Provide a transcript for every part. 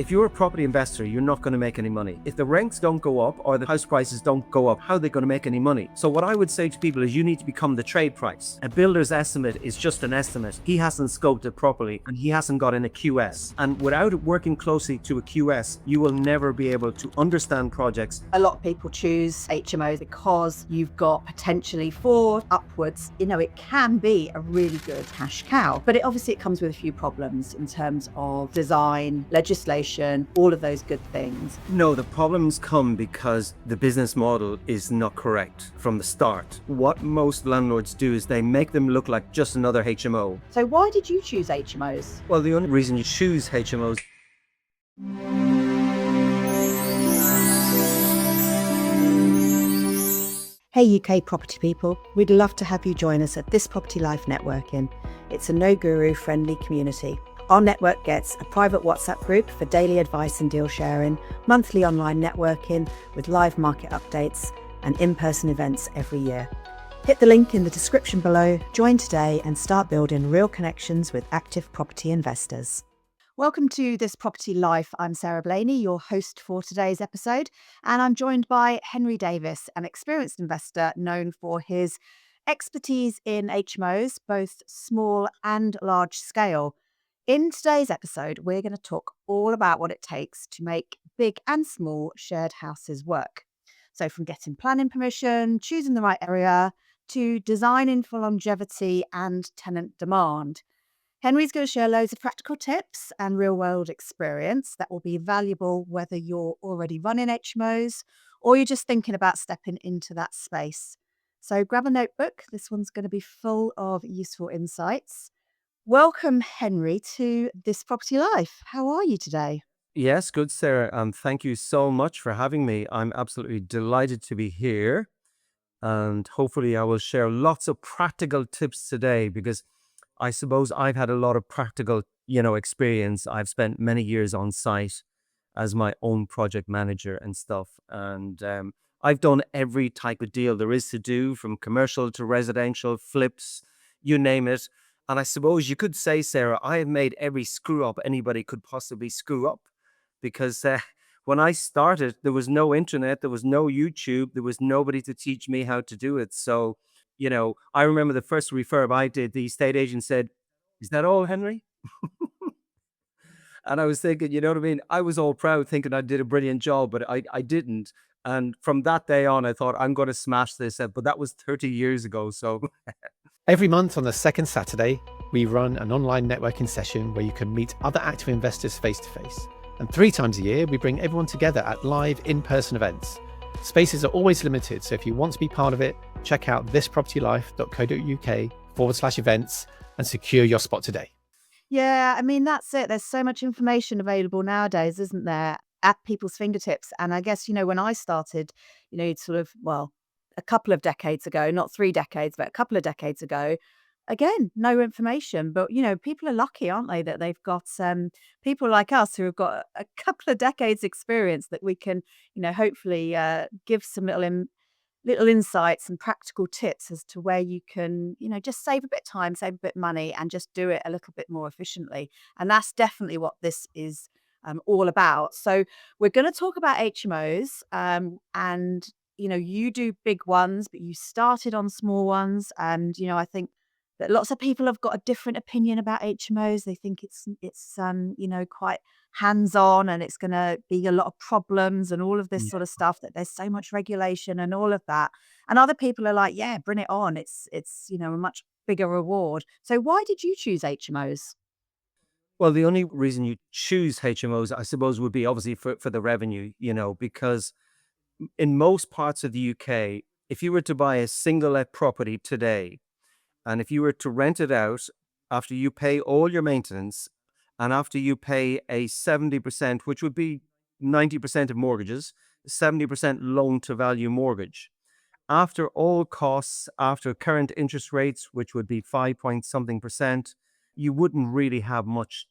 If you're a property investor, you're not going to make any money. If the rents don't go up or the house prices don't go up, how are they going to make any money? So what I would say to people is you need to become the trade price. A builder's estimate is just an estimate. He hasn't scoped it properly and he hasn't got in a QS. And without working closely to a QS, you will never be able to understand projects. A lot of people choose HMOs because you've got potentially 4 upwards. It can be a really good cash cow, but it comes with a few problems in terms of design, legislation, all of those good things. No, the problems come because the business model is not correct from the start. What most landlords do is they make them look like just another HMO. So why did you choose HMOs? Well, the only reason you choose HMOs. Hey UK property people, we'd love to have you join us at This Property Life Networking. It's a no-guru friendly community. Our network gets a private WhatsApp group for daily advice and deal sharing, monthly online networking with live market updates and in-person events every year. Hit the link in the description below, join today and start building real connections with active property investors. Welcome to This Property Life. I'm Sarah Blaney, your host for today's episode, and I'm joined by Henry Davis, an experienced investor known for his expertise in HMOs, both small and large scale. In today's episode, we're going to talk all about what it takes to make big and small shared houses work. So from getting planning permission, choosing the right area, to designing for longevity and tenant demand. Henry's going to share loads of practical tips and real-world experience that will be valuable whether you're already running HMOs or you're just thinking about stepping into that space. So grab a notebook. This one's going to be full of useful insights. Welcome, Henry, to This Property Life. How are you today? Yes, good, Sarah. Thank you so much for having me. I'm absolutely delighted to be here. And hopefully I will share lots of practical tips today because I suppose I've had a lot of practical, experience. I've spent many years on site as my own project manager and stuff. And I've done every type of deal there is to do, from commercial to residential, flips, you name it. And I suppose you could say, Sarah, I have made every screw up anybody could possibly screw up because when I started, there was no internet, there was no YouTube, there was nobody to teach me how to do it. So, I remember the first refurb I did, the estate agent said, "Is that all, Henry?" And I was thinking, you know what I mean? I was all proud thinking I did a brilliant job, but I didn't. And from that day on, I thought I'm going to smash this. But that was 30 years ago. So every month on the second Saturday, we run an online networking session where you can meet other active investors face to face. And 3 times a year, we bring everyone together at live in-person events. Spaces are always limited, so if you want to be part of it, check out thispropertylife.co.uk/events and secure your spot today. Yeah, I mean, that's it. There's so much information available nowadays, isn't there, at people's fingertips. And I guess, when I started, sort of, a couple of decades ago, not 3 decades, but a couple of decades ago, again, no information. But, people are lucky, aren't they, that they've got people like us who have got a couple of decades experience that we can, hopefully give some little insights and practical tips as to where you can, just save a bit of time, save a bit of money, and just do it a little bit more efficiently. And that's definitely what this is all about. So we're going to talk about HMOs, and you do big ones, but you started on small ones, and I think that lots of people have got a different opinion about HMOs. They think it's quite hands-on and it's going to be a lot of problems and all of this sort of stuff, that there's so much regulation and all of that. And other people are like, yeah, bring it on. It's a much bigger reward. So why did you choose HMOs? Well, the only reason you choose HMOs, I suppose, would be obviously for the revenue, because in most parts of the UK, if you were to buy a single let property today, and if you were to rent it out after you pay all your maintenance and after you pay a 70%, which would be 90% of mortgages, 70% loan to value mortgage, after all costs, after current interest rates, which would be 5 point something percent, you wouldn't really have much,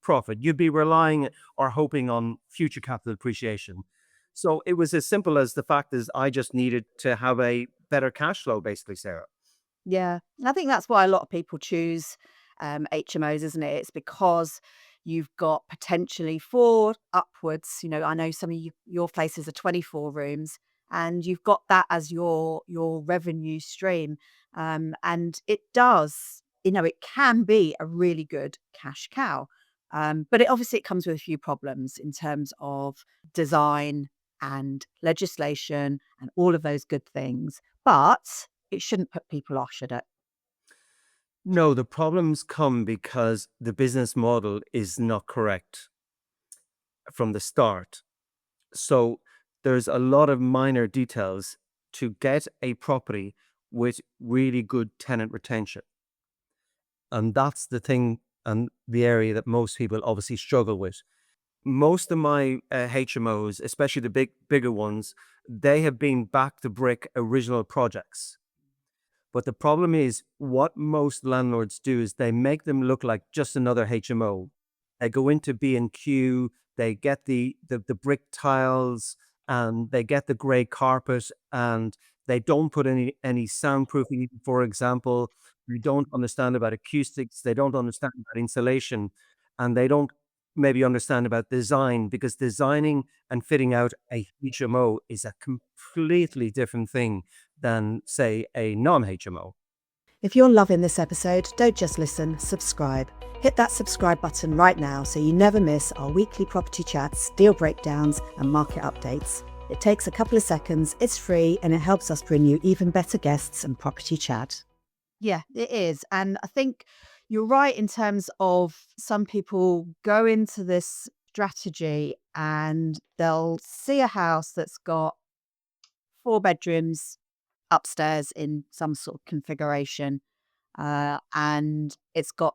profit. You'd be relying or hoping on future capital appreciation. So it was as simple as the fact is I just needed to have a better cash flow, basically, Sarah. Yeah, I think that's why a lot of people choose HMOs, isn't it? It's because, You've got potentially 4 upwards. I know some of your places are 24 rooms, and you've got that as your revenue stream. And it can be a really good cash cow. But it comes with a few problems in terms of design and legislation and all of those good things. But it shouldn't put people off, should it? No, the problems come because the business model is not correct from the start. So there's a lot of minor details to get a property with really good tenant retention. And that's the thing and the area that most people obviously struggle with. Most of my HMOs, especially the bigger ones, they have been back to brick original projects. But the problem is, what most landlords do is they make them look like just another HMO. They go into B&Q, they get the brick tiles, and they get the grey carpet, and they don't put any soundproofing, for example. They don't understand about acoustics, they don't understand about insulation, and they don't maybe understand about design, because designing and fitting out a HMO is a completely different thing than, say, a non-HMO. If you're loving this episode, don't just listen, subscribe. Hit that subscribe button right now so you never miss our weekly property chats, deal breakdowns, and market updates. It takes a couple of seconds, it's free, and it helps us bring you even better guests and property chat. Yeah, it is. And I think you're right in terms of some people go into this strategy and they'll see a house that's got 4 bedrooms upstairs in some sort of configuration, and it's got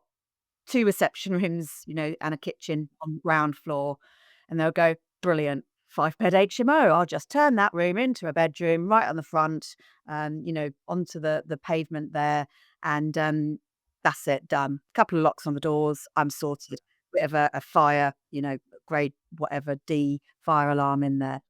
2 reception rooms, and a kitchen on ground floor, and they'll go, "Brilliant, 5-bed HMO. I'll just turn that room into a bedroom right on the front, onto the pavement there, and that's it, done. Couple of locks on the doors, I'm sorted. Bit of a fire, grade whatever D fire alarm in there."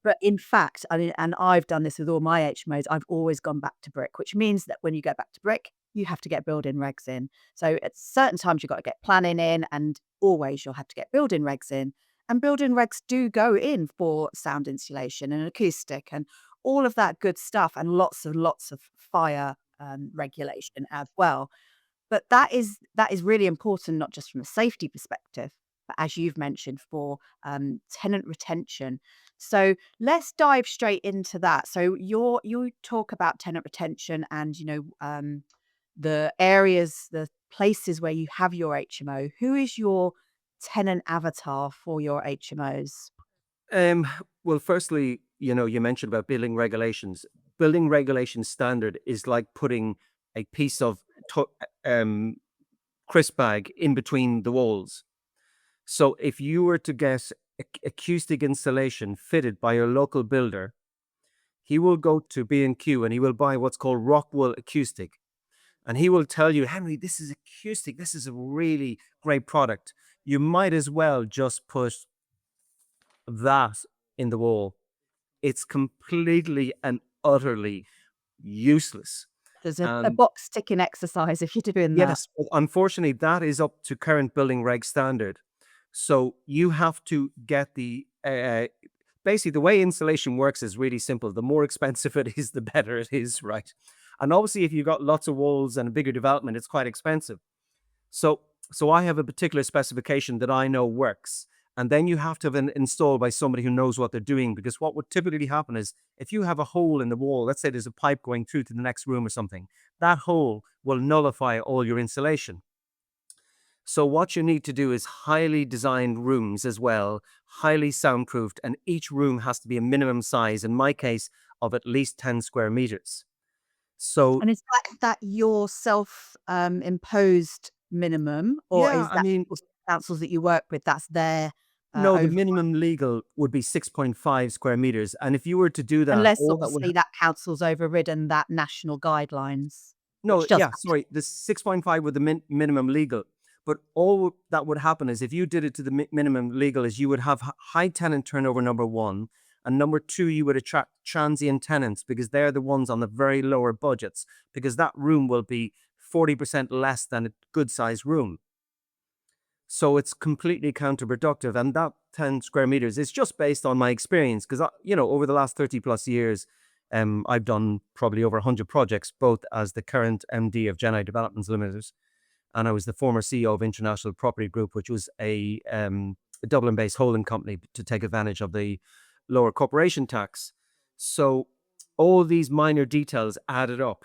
But in fact, I mean, and I've done this with all my HMOs, I've always gone back to brick, which means that when you go back to brick, you have to get building regs in. So at certain times you've got to get planning in, and always you'll have to get building regs in. And building regs do go in for sound insulation and acoustic and all of that good stuff, and lots of fire regulation as well. But that is really important, not just from a safety perspective, but as you've mentioned, for tenant retention. So let's dive straight into that. So you talk about tenant retention and the areas, the places where you have your HMO. Who is your tenant avatar for your HMOs? Um, well, firstly, you mentioned about building regulations. Building regulation standard is like putting a piece of um, crisp bag in between the walls. So if you were to get acoustic insulation fitted by your local builder, he will go to B&Q and he will buy what's called Rockwool acoustic. And he will tell you, "Henry, this is acoustic. This is a really great product. You might as well just put that in the wall." It's completely and utterly useless. There's a And box ticking exercise if you're doing that. yes, but unfortunately, that is up to current building reg standard. So you have to get basically the way insulation works is really simple. The more expensive it is, the better it is, right? And obviously, if you've got lots of walls and a bigger development, it's quite expensive. So, so I have a particular specification that I know works. And then you have to have it installed by somebody who knows what they're doing. Because what would typically happen is if you have a hole in the wall, let's say there's a pipe going through to the next room or something, that hole will nullify all your insulation. So what you need to do is highly designed rooms as well, highly soundproofed, and each room has to be a minimum size, in my case, of at least 10 square meters. So And is that your self imposed minimum, or yeah, is I that mean, councils that you work with, that's their no, the over, minimum legal would be 6.5 square meters. And if you were to do that, unless all that would obviously that council's overridden that national guidelines, no, which does yeah, happen. sorry, the 6.5 with the minimum legal. But all that would happen is if you did it to the minimum legal is you would have high tenant turnover, number one. And number two, you would attract transient tenants because they're the ones on the very lower budgets because that room will be 40% less than a good sized room. So it's completely counterproductive. And that 10 square meters is just based on my experience. Because, over the last 30 plus years, I've done probably over 100 projects, both as the current MD of Genii Developments Limited, and I was the former CEO of International Property Group, which was a Dublin-based holding company to take advantage of the lower corporation tax. So all these minor details added up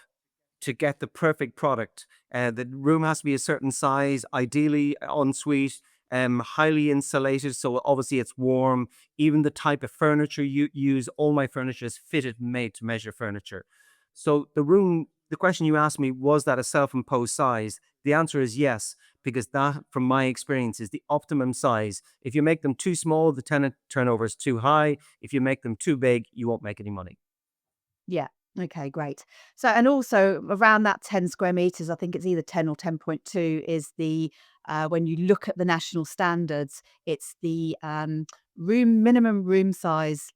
to get the perfect product. The room has to be a certain size, ideally ensuite, highly insulated, so obviously it's warm. Even the type of furniture you use, all my furniture is fitted and made to measure furniture. So the question you asked me, was that a self-imposed size? The answer is yes, because that, from my experience, is the optimum size. If you make them too small, the tenant turnover is too high. If you make them too big, you won't make any money. Yeah. Okay, great. So, and also around that 10 square meters, I think it's either 10 or 10.2 is the, when you look at the national standards, it's the minimum room size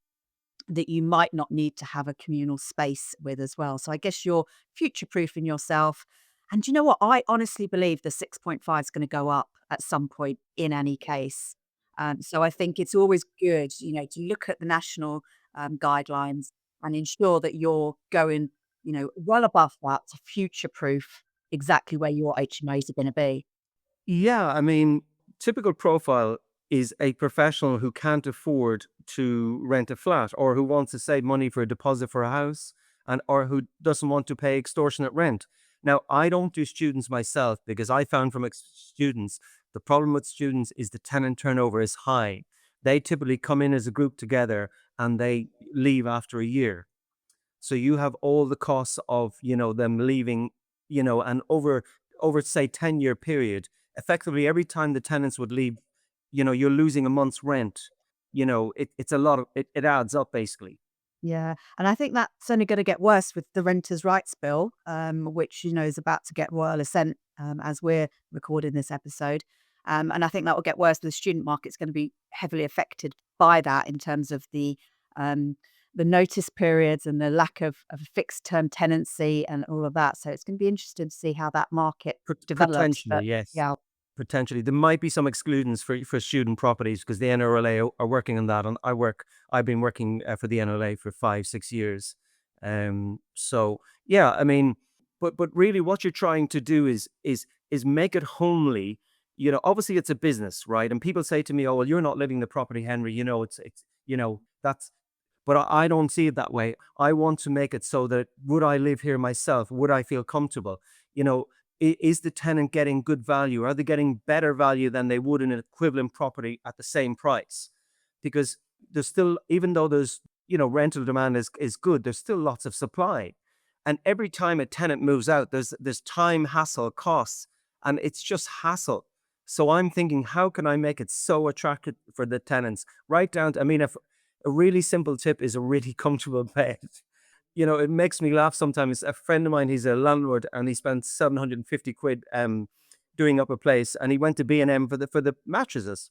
that you might not need to have a communal space with as well. So I guess you're future proofing yourself. And do you know what? I honestly believe the 6.5 is going to go up at some point in any case. So I think it's always good, to look at the national guidelines and ensure that you're going, well above that to future proof exactly where your HMOs are going to be. Yeah, I mean, typical profile is a professional who can't afford to rent a flat, or who wants to save money for a deposit for a house, and or who doesn't want to pay extortionate rent. Now, I don't do students myself because I found from students, the problem with students is the tenant turnover is high. They typically come in as a group together and they leave after a year. So you have all the costs of, them leaving, and over say 10-year period, effectively every time the tenants would leave, you're losing a month's rent. It's a lot of it adds up basically. Yeah, and I think that's only going to get worse with the Renters' Rights Bill, which is about to get royal assent as we're recording this episode, and I think that will get worse. The student market's going to be heavily affected by that in terms of um, the notice periods and the lack of fixed term tenancy and all of that. So it's going to be interesting to see how that market develops. Potentially, But yes. yeah, Potentially, there might be some exclusions for student properties because the NRLA are working on that. And I've been working for the NRLA for 5-6 years. So yeah, I mean, but really, what you're trying to do is make it homely. Obviously, it's a business, right? And people say to me, "Oh, well, you're not living the property, Henry. That's." But I don't see it that way. I want to make it so that, would I live here myself? Would I feel comfortable? You know, is the tenant getting good value? Are they getting better value than they would in an equivalent property at the same price? Because there's still, even though there's, rental demand is good, there's still lots of supply. And every time a tenant moves out, there's time, hassle, costs, and it's just hassle. So I'm thinking, how can I make it so attractive for the tenants? Right down to, I mean, if a really simple tip is a really comfortable bed. It makes me laugh sometimes. A friend of mine, he's a landlord, and he spent 750 quid doing up a place, and he went to B&M for the mattresses.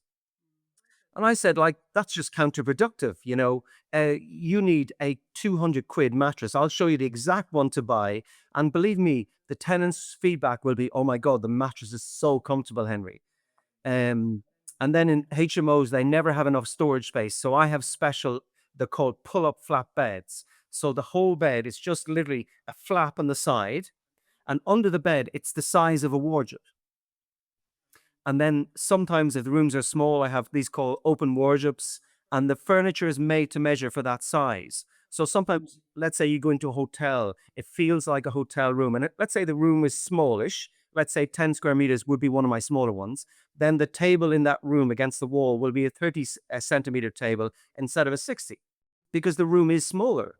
And I said, like, that's just counterproductive. You need a 200 quid mattress. I'll show you the exact one to buy. And believe me, the tenant's feedback will be, oh my God, the mattress is so comfortable, Henry. Um, and then in HMOs, they never have enough storage space. So I have special, they're called pull-up flat beds. So the whole bed is just literally a flap on the side. And under the bed, it's the size of a wardrobe. And then sometimes if the rooms are small, I have these called open wardrobes, and the furniture is made to measure for that size. So sometimes, let's say you go into a hotel, it feels like a hotel room. And let's say the room is smallish. Let's say 10 square meters would be one of my smaller ones. Then the table in that room against the wall will be a 30 centimeter table instead of a 60, because the room is smaller.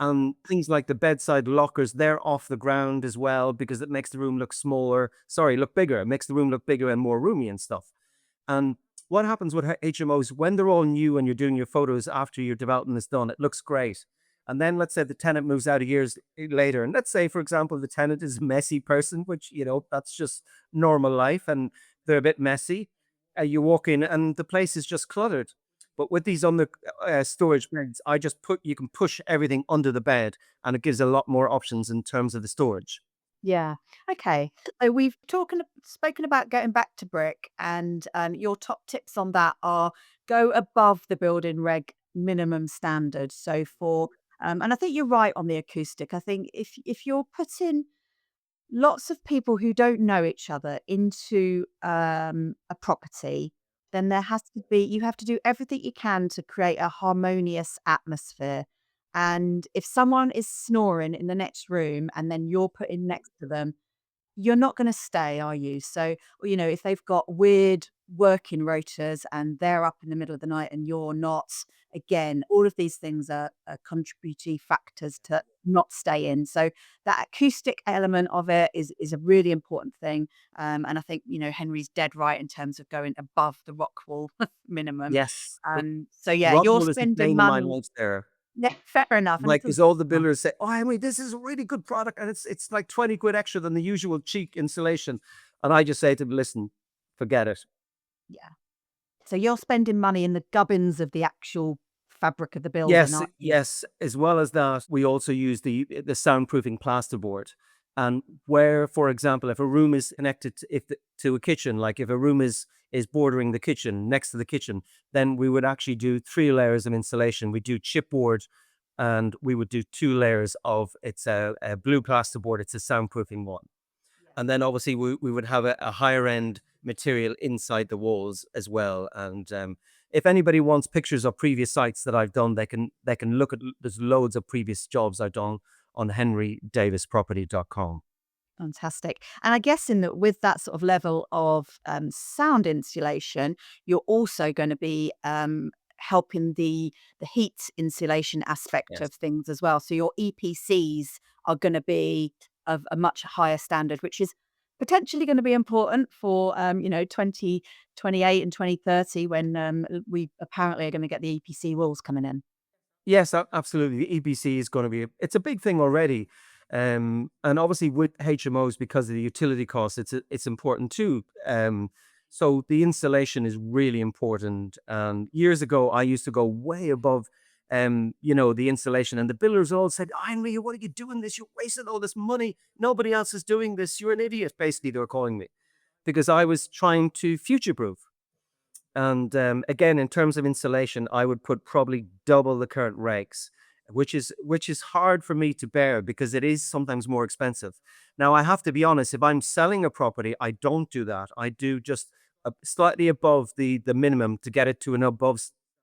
And things like the bedside lockers, they're off the ground as well because it makes the room look smaller. Sorry, look bigger. It makes the room look bigger and more roomy and stuff. And what happens with HMOs when they're all new and you're doing your photos after your development is done, it looks great. And then let's say the tenant moves out years later. And let's say, for example, the tenant is a messy person, which, that's just normal life and they're a bit messy. You walk in and the place is just cluttered. But with these under storage beds, you can push everything under the bed and it gives a lot more options in terms of the storage. Yeah. Okay. So we've spoken about getting back to brick, and your top tips on that are go above the building reg minimum standard. So for and I think you're right on the acoustic. I think if you're putting lots of people who don't know each other into a property, then there has to be you have to do everything you can to create a harmonious atmosphere. And if someone is snoring in the next room and then you're put in next to them, you're not gonna stay, are you? So, if they've got weird working rotas and they're up in the middle of the night and you're not, again, all of these things are contributory factors to not staying. So that acoustic element of it is a really important thing. And I think, Henry's dead right in terms of going above the rock wall minimum. Yes, So yeah, you're Rockwell is the spending plane in my money. notes there. Yeah, fair enough. And Like, it 'cause doesn't. all the builders say, "Oh, I mean, this is a really good product, and it's like 20 quid extra than the usual cheap insulation." And I just say to them, "Listen, forget it." Yeah. So you're spending money in the gubbins of the actual fabric of the building, Yes, aren't you? yes. As well as that, we also use the soundproofing plasterboard. And where, for example, if a room is connected to a kitchen, like if a room is bordering the kitchen, next to the kitchen, then we would actually do 3 layers of insulation. We do chipboard, and we would do 2 layers of it's a blue plasterboard. It's a soundproofing one. And then obviously we would have a higher end material inside the walls as well. And if anybody wants pictures of previous sites that I've done, they can look at there's loads of previous jobs I've done on henrydavisproperty.com. Fantastic. And I guess in that with that sort of level of sound insulation, you're also going to be helping the heat insulation aspect Yes. of things as well. So your EPCs are going to be of a much higher standard, which is potentially going to be important for 2028 and 2030 when we apparently are going to get the EPC walls coming in. Yes, absolutely. The EPC is going to be it's a big thing already. And obviously with HMOs, because of the utility costs, it's important too. So the installation is really important. And years ago, I used to go way above, the installation, and the builders all said, "Henry, what are you doing this? You're wasting all this money. Nobody else is doing this. You're an idiot." Basically, they were calling me because I was trying to future proof. And again, in terms of insulation, I would put probably double the current regs, which is hard for me to bear because it is sometimes more expensive. Now, I have to be honest, if I'm selling a property, I don't do that. I do just slightly above the minimum to get it to an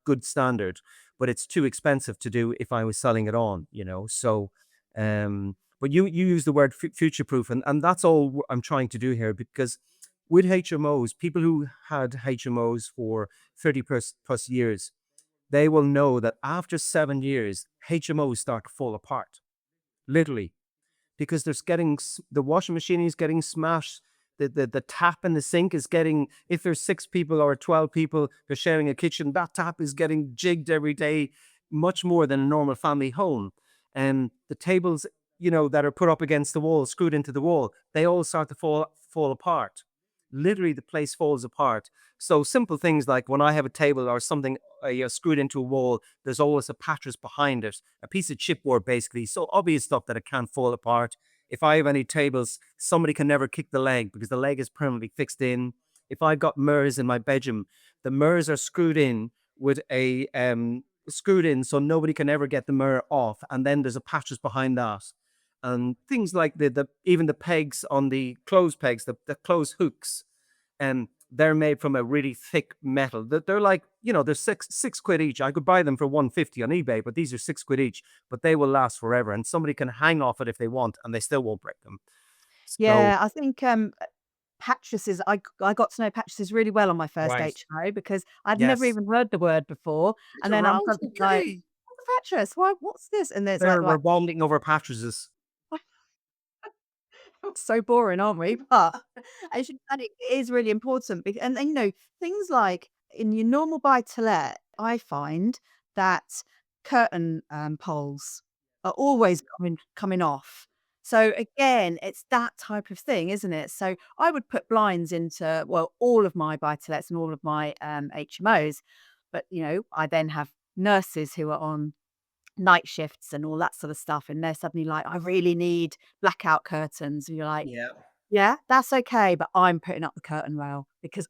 good standard, but it's too expensive to do if I was selling it on. So, but you use the word future proof, and that's all I'm trying to do here because with HMOs, people who had HMOs for 30 plus years, they will know that after 7 years, HMOs start to fall apart, literally, because the washing machine is getting smashed. The tap in the sink is getting, if there's 6 people or 12 people, they're sharing a kitchen, that tap is getting jigged every day, much more than a normal family home. And the tables, that are put up against the wall, screwed into the wall, they all start to fall apart. Literally, the place falls apart. So simple things like when I have a table or something screwed into a wall, there's always a pattress behind it, a piece of chipboard, basically. So obvious stuff that it can't fall apart. If I have any tables, somebody can never kick the leg because the leg is permanently fixed in. If I've got mirrors in my bedroom, the mirrors are screwed in with a screwed in so nobody can ever get the mirror off. And then there's a pattress behind that. And things like the even the pegs on the clothes pegs, the clothes hooks, and they're made from a really thick metal. They're like, they're six quid each. I could buy them for 150 on eBay, but these are 6 quid each. But they will last forever, and somebody can hang off it if they want, and they still won't break them. So Yeah, I think Pattresses, I got to know pattresses really well on my first right, HMO because I'd never yes, even heard the word before, it's and then I'm around suddenly like, okay. "What's a pattress? What's this?" And then it's like They're like, revolving over mattresses. so boring, aren't we? But and it is really important and then, things like in your normal buy to let, I find that curtain, poles are always coming off. So again, it's that type of thing, isn't it? So I would put blinds into, well, all of my buy to lets and all of my, HMOs, but, I then have nurses who are on night shifts and all that sort of stuff, and they're suddenly like, "I really need blackout curtains," and you're like, Yeah. "Yeah, that's okay, but I'm putting up the curtain rail because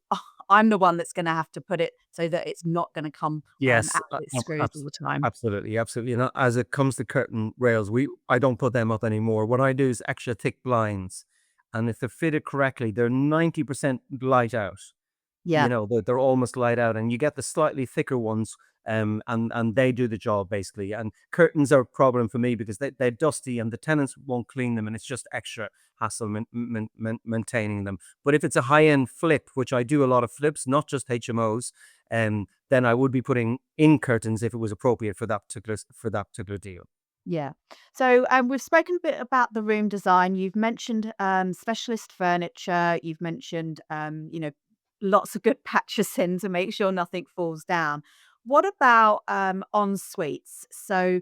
I'm the one that's gonna have to put it so that it's not gonna come, Yes, out of its screws all the time." absolutely, absolutely. And as it comes to curtain rails, I don't put them up anymore. What I do is extra thick blinds, and if they're fitted correctly, they're 90% light out. Yeah, They're almost light out, and you get the slightly thicker ones, and they do the job basically. And curtains are a problem for me because they're dusty and the tenants won't clean them, and it's just extra hassle maintaining them. But if it's a high end flip, which I do a lot of flips, not just HMOs, then I would be putting in curtains if it was appropriate for that particular deal. yeah. So, we've spoken a bit about the room design. You've mentioned, specialist furniture. You've mentioned, lots of good patches in to make sure nothing falls down. What about, en suites? So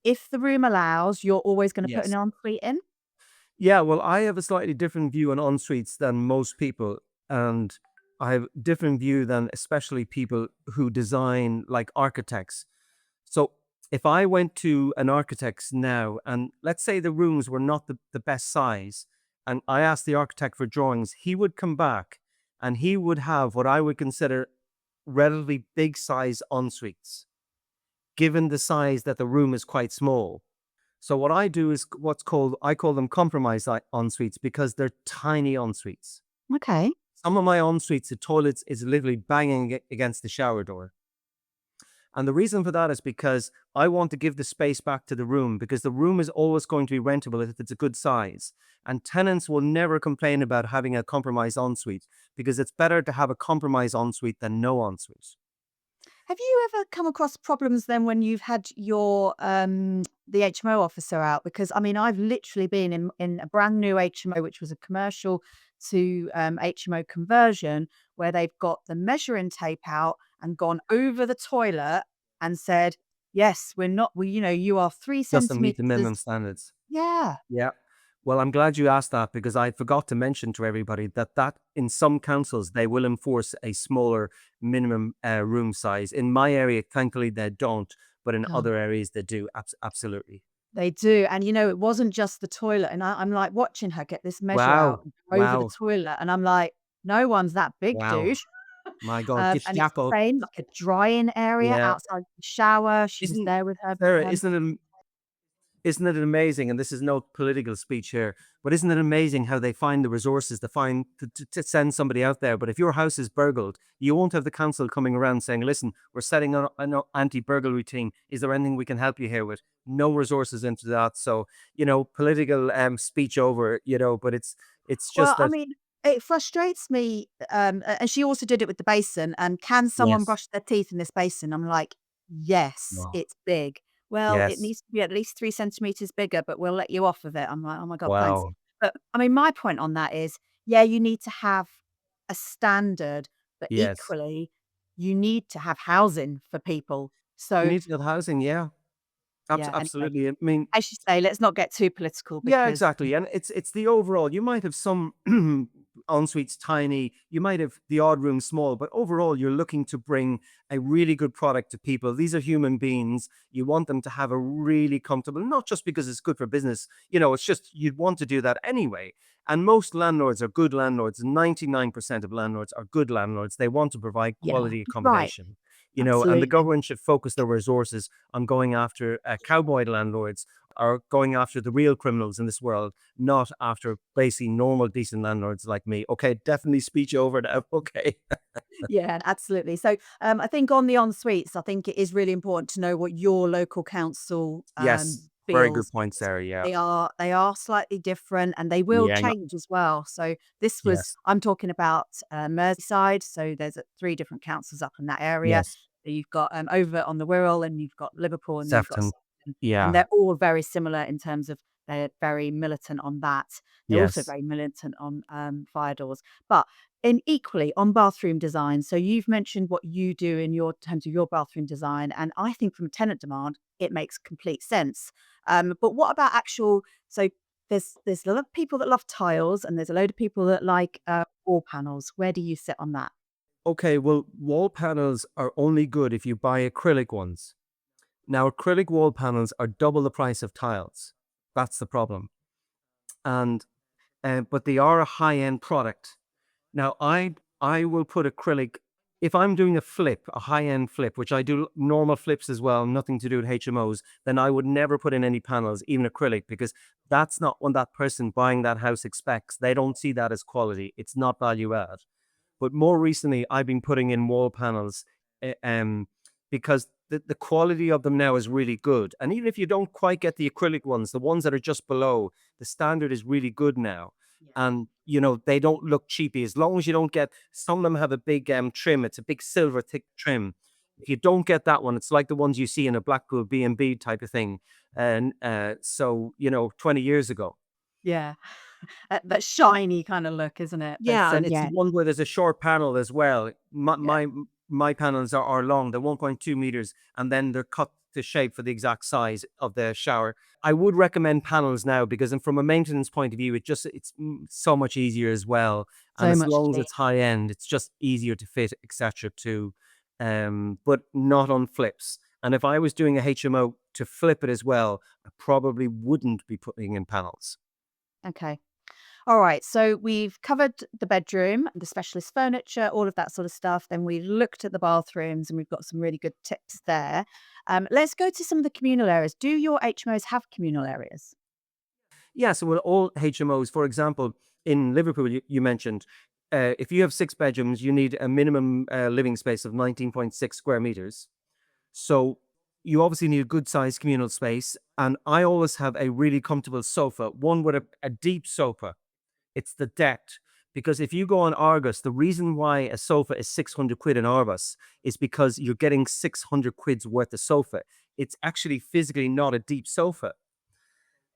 if the room allows, you're always gonna put an Yes. ensuite in? Yeah, well, I have a slightly different view on en-suites than most people, and I have a different view than especially people who design like architects. So if I went to an architect's now, and let's say the rooms were not the best size, and I asked the architect for drawings, he would come back and he would have what I would consider relatively big size en-suites, given the size that the room is quite small. So what I do is I call them compromise en suites because they're tiny en suites. Okay. Some of my en suites, the toilets is literally banging against the shower door. And the reason for that is because I want to give the space back to the room because the room is always going to be rentable if it's a good size. And tenants will never complain about having a compromise ensuite because it's better to have a compromise ensuite than no ensuite. Have you ever come across problems then when you've had your, the HMO officer out? Because, I mean, I've literally been in a brand new HMO, which was a commercial to, HMO conversion, where they've got the measuring tape out and gone over the toilet and said, "Yes, you are 3 Doesn't meet the centimeters." minimum standards. Yeah. Yeah. Well, I'm glad you asked that because I forgot to mention to everybody that in some councils they will enforce a smaller minimum room size. In my area, thankfully they don't, but in Oh. other areas they do. Absolutely. They do, and, it wasn't just the toilet, and I'm, like, watching her get this measure out Wow. over the Wow. toilet, and I'm like, "No one's that big, Wow. dude." My God. And it's the Gestapo. same, like a drying area Yeah. outside the shower. She was Isn't there with her, Sarah, isn't it amazing? And this is no political speech here, but isn't it amazing how they find the resources to find to send somebody out there? But if your house is burgled, you won't have the council coming around saying, "Listen, we're setting on an anti-burglary team. Is there anything we can help you here with?" No resources into that. So political speech over. But it's well, just I that. mean, it frustrates me, and she also did it with the basin, and, "Can someone Yes. brush their teeth in this basin?" I'm like, "Yes, Wow. it's big." "Well, it Yes. needs to be at least 3 centimeters bigger, but we'll let you off of it." I'm like, "Oh my god, thanks." Wow. But, I mean, my point on that is, yeah, you need to have a standard, but Yes. equally, you need to have housing for people. You So, need to get housing. Yeah. yeah, anyway, Absolutely. I mean, as you say, let's not get too political yeah, because exactly. And it's the overall. You might have some en suites tiny, you might have the odd room small, but overall you're looking to bring a really good product to people. These are human beings. You want them to have a really comfortable, not just because it's good for business, it's just you'd want to do that anyway. And most landlords are good landlords. 99% of landlords are good landlords. They want to provide yeah, quality right, accommodation. And the absolutely. government should focus their resources on going after cowboy landlords are going after the real criminals in this world, not after basically normal, decent landlords like me. Okay, definitely speech over now. Okay. Yeah, absolutely. So, I think on the en suites, I think it is really important to know what your local council, Yes. Very good feels point, because Sarah. Yeah. they are slightly different and they will Yeah. change as well. So Yes. I'm talking about, Merseyside. So there's 3 different councils up in that area. Yes. So you've got, over on the Wirral, and you've got Liverpool, and you've got Sefton. Sutton, and Yeah. they're all very similar in terms of they're very militant on that. They're also Yes. very militant on, fire doors. But in equally on bathroom design, so you've mentioned what you do in your terms of your bathroom design, and I think from tenant demand, it makes complete sense. But what about actual? So there's a lot of people that love tiles, and there's a load of people that like wall panels. Where do you sit on that? Okay. Well, wall panels are only good if you buy acrylic ones. Now, acrylic wall panels are double the price of tiles. That's the problem. And but they are a high-end product. Now, I will put acrylic if I'm doing a flip, a high-end flip, which I do normal flips as well, nothing to do with HMOs, then I would never put in any panels, even acrylic, because that's not what that person buying that house expects. They don't see that as quality. It's not value add. But more recently, I've been putting in wall panels because the quality of them now is really good. And even if you don't quite get the acrylic ones, the ones that are just below, the standard is really good now. And, they don't look cheapy. As long as you don't get, some of them have a big trim. It's a big silver thick trim. If you don't get that one, it's like the ones you see in a Blackpool B&B type of thing. And 20 years ago. Yeah. That shiny kind of look, isn't it? Yeah, and it's Yeah. the one where there's a short panel as well. My Yeah. my my panels are long. They're 1.2 meters, and then they're cut to shape for the exact size of the shower. I would recommend panels now because, and from a maintenance point of view, it's so much easier as well. And So as much long as cleaner. it's high end, it's just easier to fit, etc. Too, but not on flips. And if I was doing a HMO to flip it as well, I probably wouldn't be putting in panels. Okay. All right. So we've covered the bedroom, the specialist furniture, all of that sort of stuff. Then we looked at the bathrooms and we've got some really good tips there. Let's go to some of the communal areas. Do your HMOs have communal areas? Yeah, so with all HMOs, for example, in Liverpool, you mentioned, if you have 6 bedrooms, you need a minimum living space of 19.6 square meters. So you obviously need a good sized communal space. And I always have a really comfortable sofa, one with a deep sofa. It's the depth. Because if you go on Argos, the reason why a sofa is 600 quid in Argos is because you're getting 600 quid's worth of sofa. It's actually physically not a deep sofa.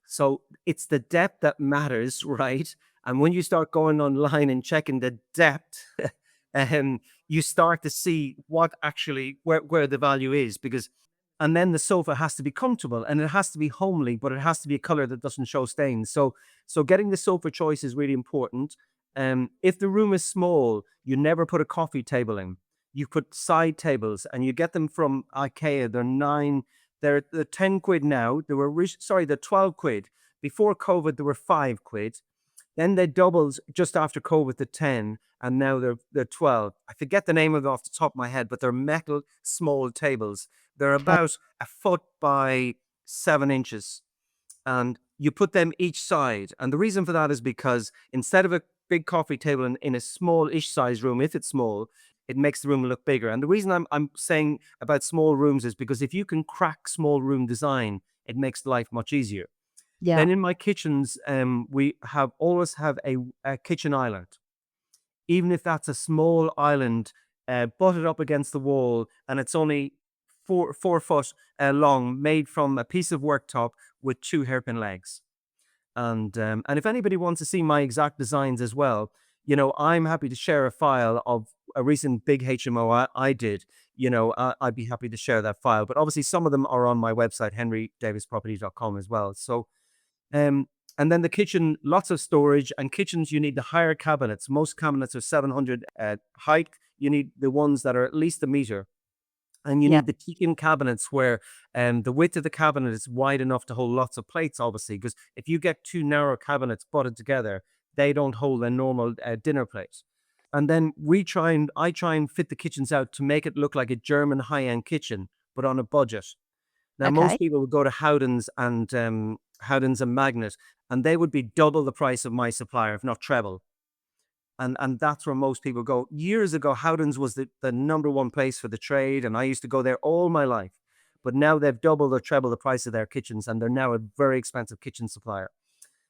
So it's the depth that matters, right? And when you start going online and checking the depth, you start to see what actually where the value is because and then the sofa has to be comfortable and it has to be homely, but it has to be a color that doesn't show stains. So getting the sofa choice is really important. If the room is small, you never put a coffee table in. You put side tables and you get them from IKEA. They're 10 quid now. They're 12 quid. Before COVID, they were 5 quid. Then they doubled just after COVID to 10, and now they're 12. I forget the name of it off the top of my head, but they're metal small tables. They're Okay. about a foot by 7 inches, and you put them each side. And the reason for that is because instead of a big coffee table in a small-ish size room, if it's small, it makes the room look bigger. And the reason I'm saying about small rooms is because if you can crack small room design, it makes life much easier. Yeah. Then in my kitchens, we always have a kitchen island, even if that's a small island, butted up against the wall, and it's only 4 foot long, made from a piece of worktop with 2 hairpin legs. And if anybody wants to see my exact designs as well, I'm happy to share a file of a recent big HMO I did. I'd be happy to share that file. But obviously, some of them are on my website, henrydavisproperty.com as well. So um, and then the kitchen, lots of storage. And kitchens, you need the higher cabinets. Most cabinets are 700 height. You need the ones that are at least a meter. And you Yeah. need the teak-in cabinets where the width of the cabinet is wide enough to hold lots of plates, obviously. Because if you get two narrow cabinets butted together, they don't hold a normal dinner plate. And then I try and fit the kitchens out to make it look like a German high-end kitchen, but on a budget. Now, most Okay. people would go to Howdens and Magnet, and they would be double the price of my supplier, if not treble. And that's where most people go. Years ago, Howdens was the number one place for the trade, and I used to go there all my life. But now they've doubled or trebled the price of their kitchens, and they're now a very expensive kitchen supplier.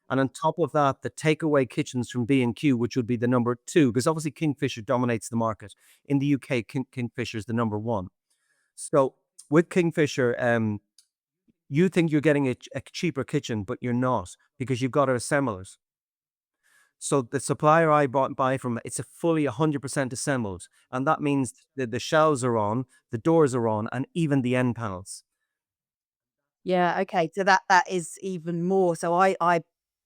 And on top of that, the takeaway kitchens from B&Q, which would be the number two, because obviously Kingfisher dominates the market. In the UK, Kingfisher is the number one. So with Kingfisher, you think you're getting a cheaper kitchen, but you're not because you've got to assemble it. So the supplier I buy from, it's a fully 100% assembled. And that means that the shelves are on, the doors are on, and even the end panels. Yeah. Okay. So that is even more. So I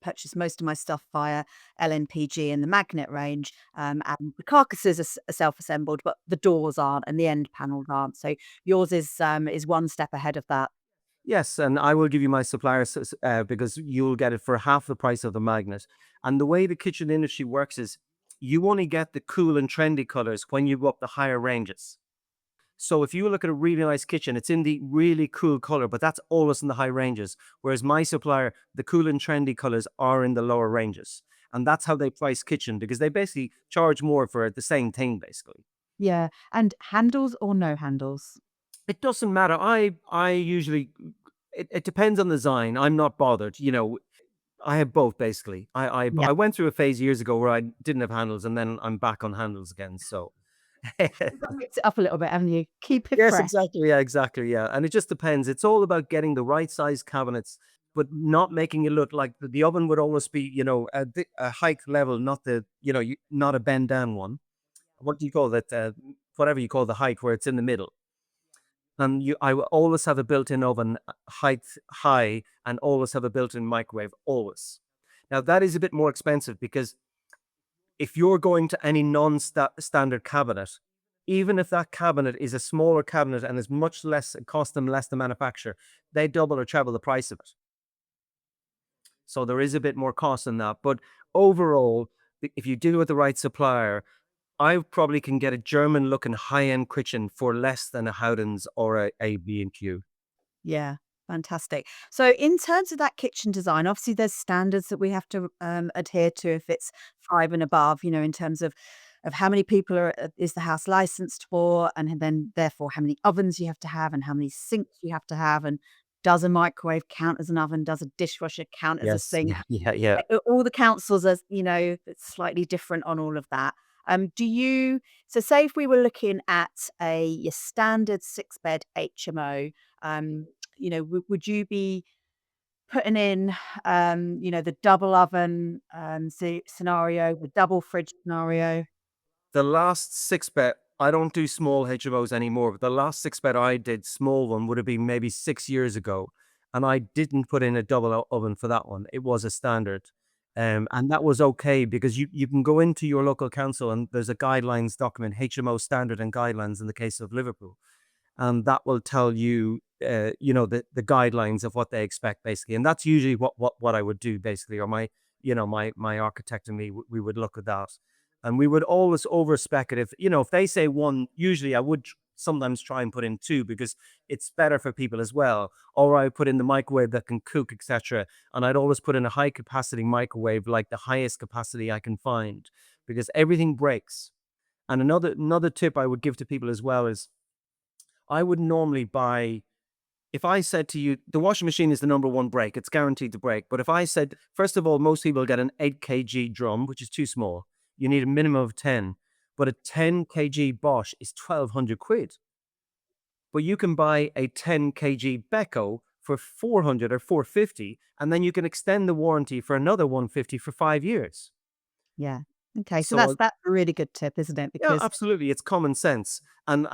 purchase most of my stuff via LNPG in the magnet range, and the carcasses are self-assembled, but the doors aren't and the end panels aren't. So yours is one step ahead of that. Yes, and I will give you my supplier because you'll get it for half the price of the magnet. And the way the kitchen industry works is you only get the cool and trendy colors when you go up the higher ranges. So if you look at a really nice kitchen, it's in the really cool color, but that's always in the high ranges. Whereas my supplier, the cool and trendy colors are in the lower ranges. And that's how they price kitchen because they basically charge more for the same thing, basically. Yeah, and handles or no handles? It doesn't matter. I usually it depends on the design. I'm not bothered. I have both basically. Yeah. I went through a phase years ago where I didn't have handles, and then I'm back on handles again. So You've got to mix it up a little bit, haven't you? Keep it yes, fresh. exactly. Yeah, exactly. Yeah, and it just depends. It's all about getting the right size cabinets, but not making it look like the oven would always be, a height level, not not a bend down one. What do you call that? Whatever you call the height, where it's in the middle. And I will always have a built-in oven height high, and always have a built-in microwave. Always. Now that is a bit more expensive because if you're going to any non-standard cabinet, even if that cabinet is a smaller cabinet and is much less, it costs them less to manufacture, they double or treble the price of it. So there is a bit more cost in that. But overall, if you deal with the right supplier, I probably can get a German looking high-end kitchen for less than a Howdens or a B&Q. Yeah, fantastic. So in terms of that kitchen design, obviously there's standards that we have to adhere to if it's 5 and above, in terms of how many people is the house licensed for, and then therefore how many ovens you have to have and how many sinks you have to have, and does a microwave count as an oven? Does a dishwasher count as a Yes. sink? Yeah. Yeah. Yeah. All the councils are, it's slightly different on all of that. Do you so say if we were looking at your standard 6-bed HMO, would you be putting in, the double oven scenario, the double fridge scenario? The last six bet, I don't do small HMOs anymore, but the last six bet I did, small one, would have been maybe 6 years ago. And I didn't put in a double oven for that one. It was a standard. And that was okay because you can go into your local council and there's a guidelines document, HMO standard and guidelines in the case of Liverpool. And that will tell you, the guidelines of what they expect basically. And that's usually what I would do basically, or my architect and me, we would look at that. And we would always over spec it. If they say one, usually I would sometimes try and put in two because it's better for people as well. Or I put in the microwave that can cook, etc. And I'd always put in a high capacity microwave, like the highest capacity I can find, because everything breaks. And another tip I would give to people as well is I would normally buy, if I said to you, the washing machine is the number one break, it's guaranteed to break. But if I said, first of all, most people get an 8 kg drum, which is too small. You need a minimum of 10. But a 10 kg Bosch is 1,200 quid. But you can buy a 10 kg Beko for 400 or 450, and then you can extend the warranty for another 150 for 5 years. Yeah. Okay, so that's So that's a really good tip, isn't it? yeah, Because absolutely. It's common sense, and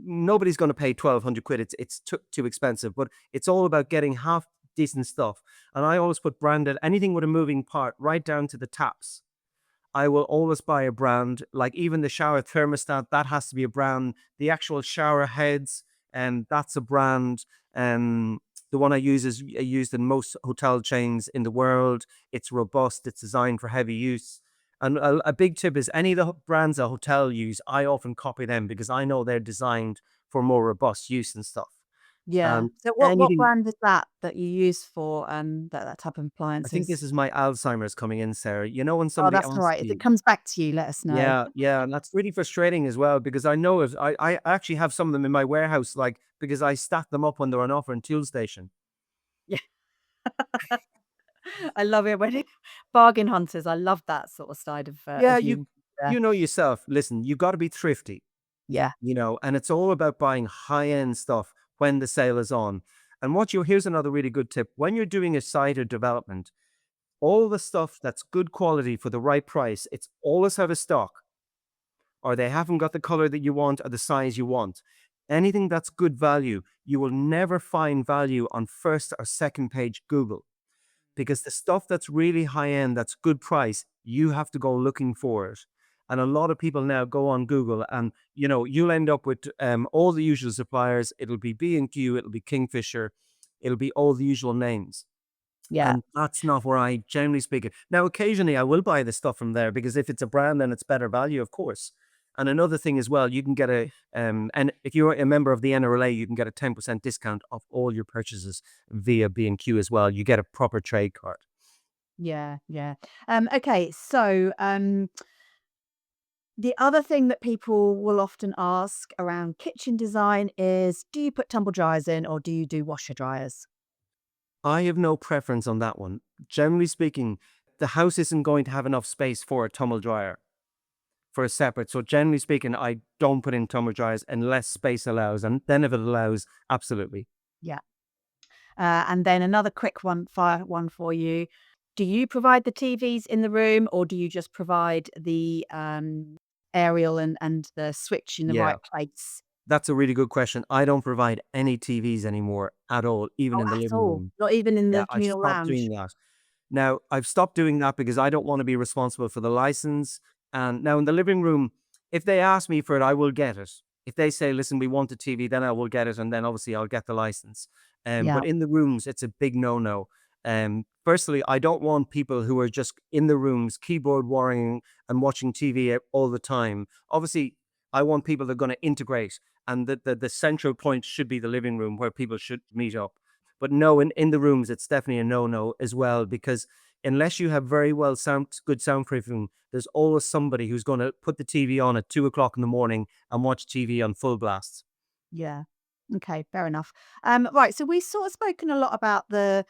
nobody's going to pay 1,200 quid. It's too expensive, but it's all about getting half decent stuff. And I always put branded anything with a moving part, right down to the taps. I will always buy a brand, like even the shower thermostat, that has to be a brand. The actual shower heads, and that's a brand. And the one I use is used in most hotel chains in the world. It's robust. It's designed for heavy use. And a big tip is any of the brands a hotel use, I often copy them because I know they're designed for more robust use and stuff. yeah. And So what anything, brand is that you use for, that type of I think this appliances? is my Alzheimer's coming in, Sarah. You know when Oh, somebody that's all asks right. If it you, comes back to you, let us know. yeah, yeah, and that's really frustrating as well because I know it. I actually have some of them in my warehouse, like because I stack them up when they're on offer in Tool Station. Yeah. I love it when bargain hunters, I love that sort of side Yeah, of you. Yeah. you know yourself. Listen, you got to be thrifty, Yeah. and it's all about buying high end stuff when the sale is on. And here's another really good tip: when you're doing a site or development, all the stuff that's good quality for the right price, it's always out of stock, or they haven't got the color that you want or the size you want. Anything that's good value, you will never find value on first or second page Google. because the stuff that's really high end, that's good price, you have to go looking for it. And a lot of people now go on Google and, you'll end up with all the usual suppliers. It'll be B&Q, it'll be Kingfisher, it'll be all the usual names. Yeah. And that's not where I generally speak it. Now, occasionally I will buy the stuff from there because if it's a brand, then it's better value, of course. And another thing as well, you can get and if you're a member of the NRLA, you can get a 10% discount off all your purchases via B&Q as well. You get a proper trade card. Yeah, yeah. Okay, so the other thing that people will often ask around kitchen design is, do you put tumble dryers in or do you do washer dryers? I have no preference on that one. Generally speaking, the house isn't going to have enough space for a tumble dryer for a separate. So generally speaking, I don't put in tumble dryers unless space allows. And then if it allows, absolutely. Yeah. And then another quick one, fire one for you. Do you provide the TVs in the room or do you just provide the aerial and the switch in the Yeah, right place? that's a really good question. I don't provide any TVs anymore at all, even Oh, in the at living all? room. Not even in Yeah, the I've communal stopped doing lounge? that. Now, I've stopped doing that because I don't want to be responsible for the license. And now in the living room, if they ask me for it, I will get it. If they say, listen, we want a TV, then I will get it. And then obviously I'll get the license. Yeah, But in the rooms, it's a big no-no. Firstly, I don't want people who are just in the rooms, keyboard warring and watching TV all the time. Obviously, I want people that are going to integrate. And the central point should be the living room where people should meet up. But no, in the rooms, it's definitely a no-no as well, because unless you have very well good soundproofing, there's always somebody who's going to put the TV on at 2 o'clock in the morning and watch TV on full blast. yeah. Okay, fair enough. Right, so we've sort of spoken a lot about the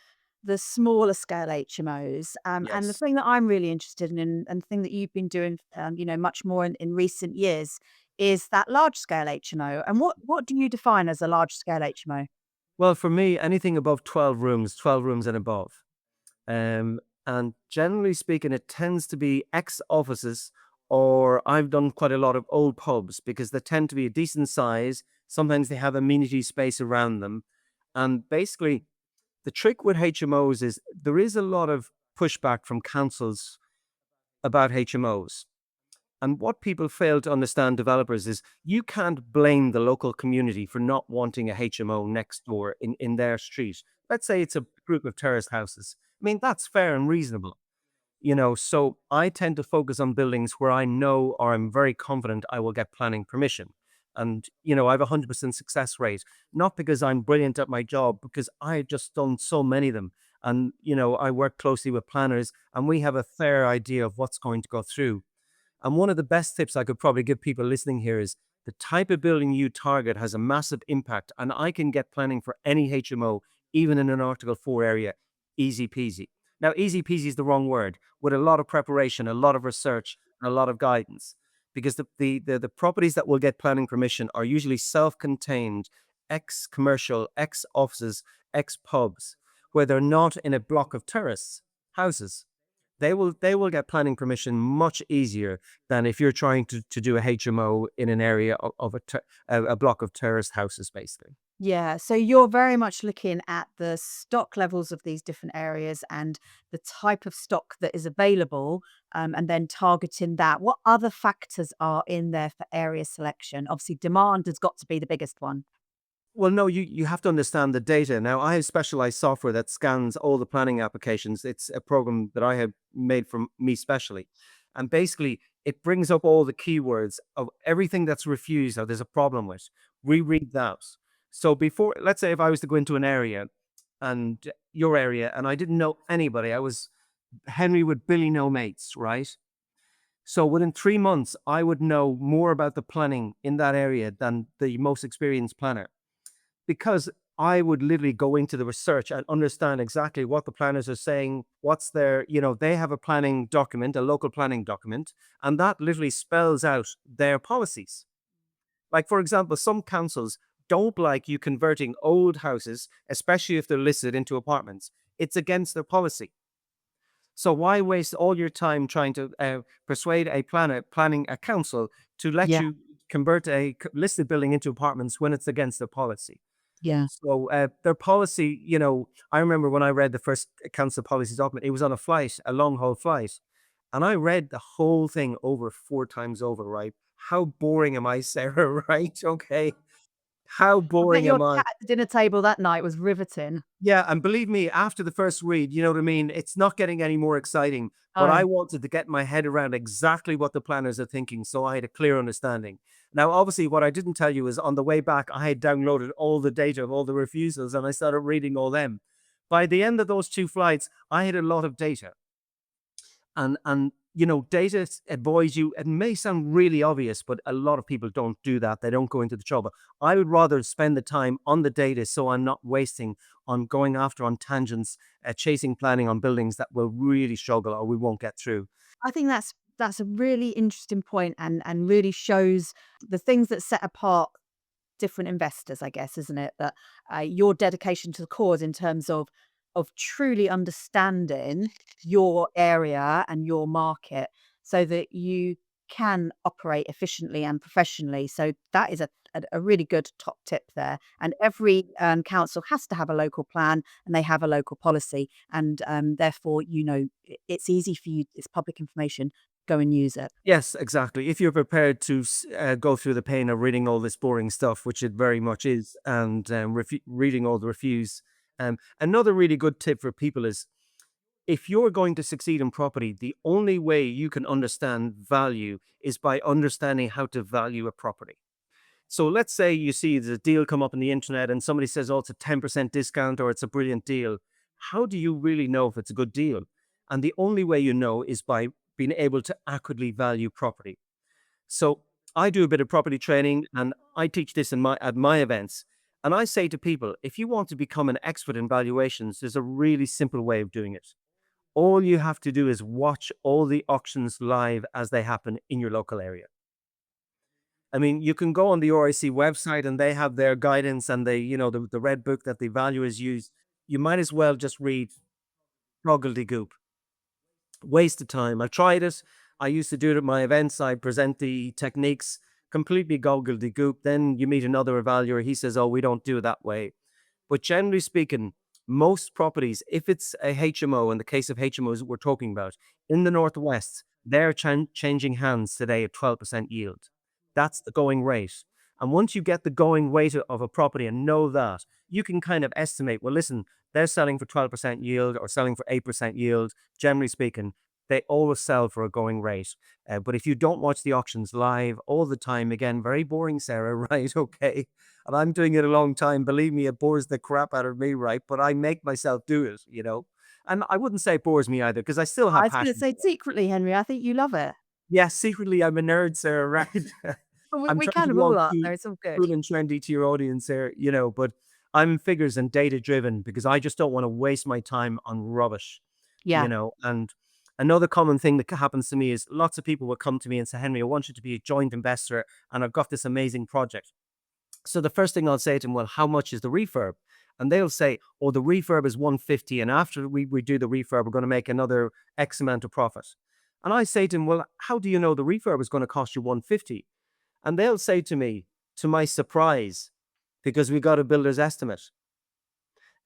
smaller scale HMOs, and the Yes. thing that I'm really interested in, and the thing that you've been doing, much more in recent years, is that large scale HMO. And what do you define as a large scale HMO? Well, for me, anything above 12 rooms and above. Um, and generally speaking, it tends to be ex-offices, or I've done quite a lot of old pubs because they tend to be a decent size. Sometimes they have amenity space around them. And basically, the trick with HMOs is there is a lot of pushback from councils about HMOs. And what people fail to understand, developers, is you can't blame the local community for not wanting a HMO next door in their street. Let's say it's a group of terraced houses. I mean, that's fair and reasonable. So I tend to focus on buildings where I know or I'm very confident I will get planning permission. And, I have a 100% success rate, not because I'm brilliant at my job, because I've just done so many of them. And, I work closely with planners and we have a fair idea of what's going to go through. And one of the best tips I could probably give people listening here is the type of building you target has a massive impact. And I can get planning for any HMO, even in an Article 4 area, easy peasy. Now, easy peasy is the wrong word, with a lot of preparation, a lot of research, and a lot of guidance. Because the properties that will get planning permission are usually self-contained, ex-commercial, ex-offices, ex-pubs, where they're not in a block of terrace houses. They will get planning permission much easier than if you're trying to do a HMO in an area of a block of terraced houses, basically. Yeah, so you're very much looking at the stock levels of these different areas and the type of stock that is available, and then targeting that. What other factors are in there for area selection? Obviously, demand has got to be the biggest one. Well, no, you have to understand the data. Now, I have specialized software that scans all the planning applications. It's a program that I have made for me specially. And basically, it brings up all the keywords of everything that's refused or there's a problem with. Reread that. So before, let's say if I was to go into an area and your area and I didn't know anybody, I was Henry with Billy no mates, right? So within 3 months, I would know more about the planning in that area than the most experienced planner because I would literally go into the research and understand exactly what the planners are saying, what's their, they have a planning document, a local planning document, and that literally spells out their policies. Like, for example, some councils don't like you converting old houses, especially if they're listed into apartments. It's against their policy. So why waste all your time trying to persuade a planning a council to let Yeah. you convert a listed building into apartments when it's against their policy? Yeah. So their policy, I remember when I read the first council policy document, it was on a flight, a long haul flight. And I read the whole thing over 4 times over, right? How boring am I, Sarah? Right? Okay. How I bet boring your am I? chat at the dinner table that night was riveting. Yeah, and believe me, after the first read, you know what I mean? It's not getting any more exciting, but Oh, I wanted to get my head around exactly what the planners are thinking, so I had a clear understanding. Now, obviously, what I didn't tell you is on the way back, I had downloaded all the data of all the refusals and I started reading all them. By the end of those 2 flights, I had a lot of data. And data buoys you. It may sound really obvious, but a lot of people don't do that. They don't go into the trouble. I would rather spend the time on the data so I'm not wasting on going after on tangents, chasing planning on buildings that will really struggle or we won't get through. I think that's a really interesting point and really shows the things that set apart different investors, I guess, isn't it? That your dedication to the cause in terms of truly understanding your area and your market, so that you can operate efficiently and professionally. So that is a really good top tip there. And every council has to have a local plan and they have a local policy, and therefore, it's easy for you. It's public information. Go and use it. Yes, exactly. If you're prepared to go through the pain of reading all this boring stuff, which it very much is, and reading all the reviews. Another really good tip for people is if you're going to succeed in property, the only way you can understand value is by understanding how to value a property. So let's say you see the deal come up on the internet and somebody says, oh, it's a 10% discount or it's a brilliant deal. How do you really know if it's a good deal? And the only way you know is by being able to accurately value property. So I do a bit of property training and I teach this at my events. And I say to people, if you want to become an expert in valuations, there's a really simple way of doing it. All you have to do is watch all the auctions live as they happen in your local area. I mean, you can go on the RIC website and they have their guidance and the red book that the valuers use. You might as well just read gobbledygook. Waste of time. I tried it. I used to do it at my events. I present the techniques, completely gobbledygook. Then you meet another valuer. He says, oh, we don't do it that way. But generally speaking, most properties, if it's a HMO, in the case of HMOs we're talking about, in the Northwest, they're changing hands today at 12% yield. That's the going rate. And once you get the going rate of a property and know that, you can kind of estimate, well, listen, they're selling for 12% yield or selling for 8% yield. Generally speaking, they always sell for a going rate. But if you don't watch the auctions live all the time, again, very boring, Sarah, right? Okay. And I'm doing it a long time. Believe me, it bores the crap out of me, right? But I make myself do it. And I wouldn't say it bores me either, because I still I have was going to passion say for it. secretly, Henry, I think you love it. Yeah, secretly, I'm a nerd, Sarah, right? But we, I'm we trying to kind be of all all are, cool, though. It's all good. cool and trendy to your audience there, but I'm figures and data driven because I just don't want to waste my time on rubbish. Yeah. And another common thing that happens to me is lots of people will come to me and say, Henry, I want you to be a joint investor and I've got this amazing project. So the first thing I'll say to them, well, how much is the refurb? And they'll say, oh, the refurb is 150. And after we do the refurb, we're going to make another X amount of profit. And I say to them, well, how do you know the refurb is going to cost you 150? And they'll say to me, to my surprise, because we got a builder's estimate.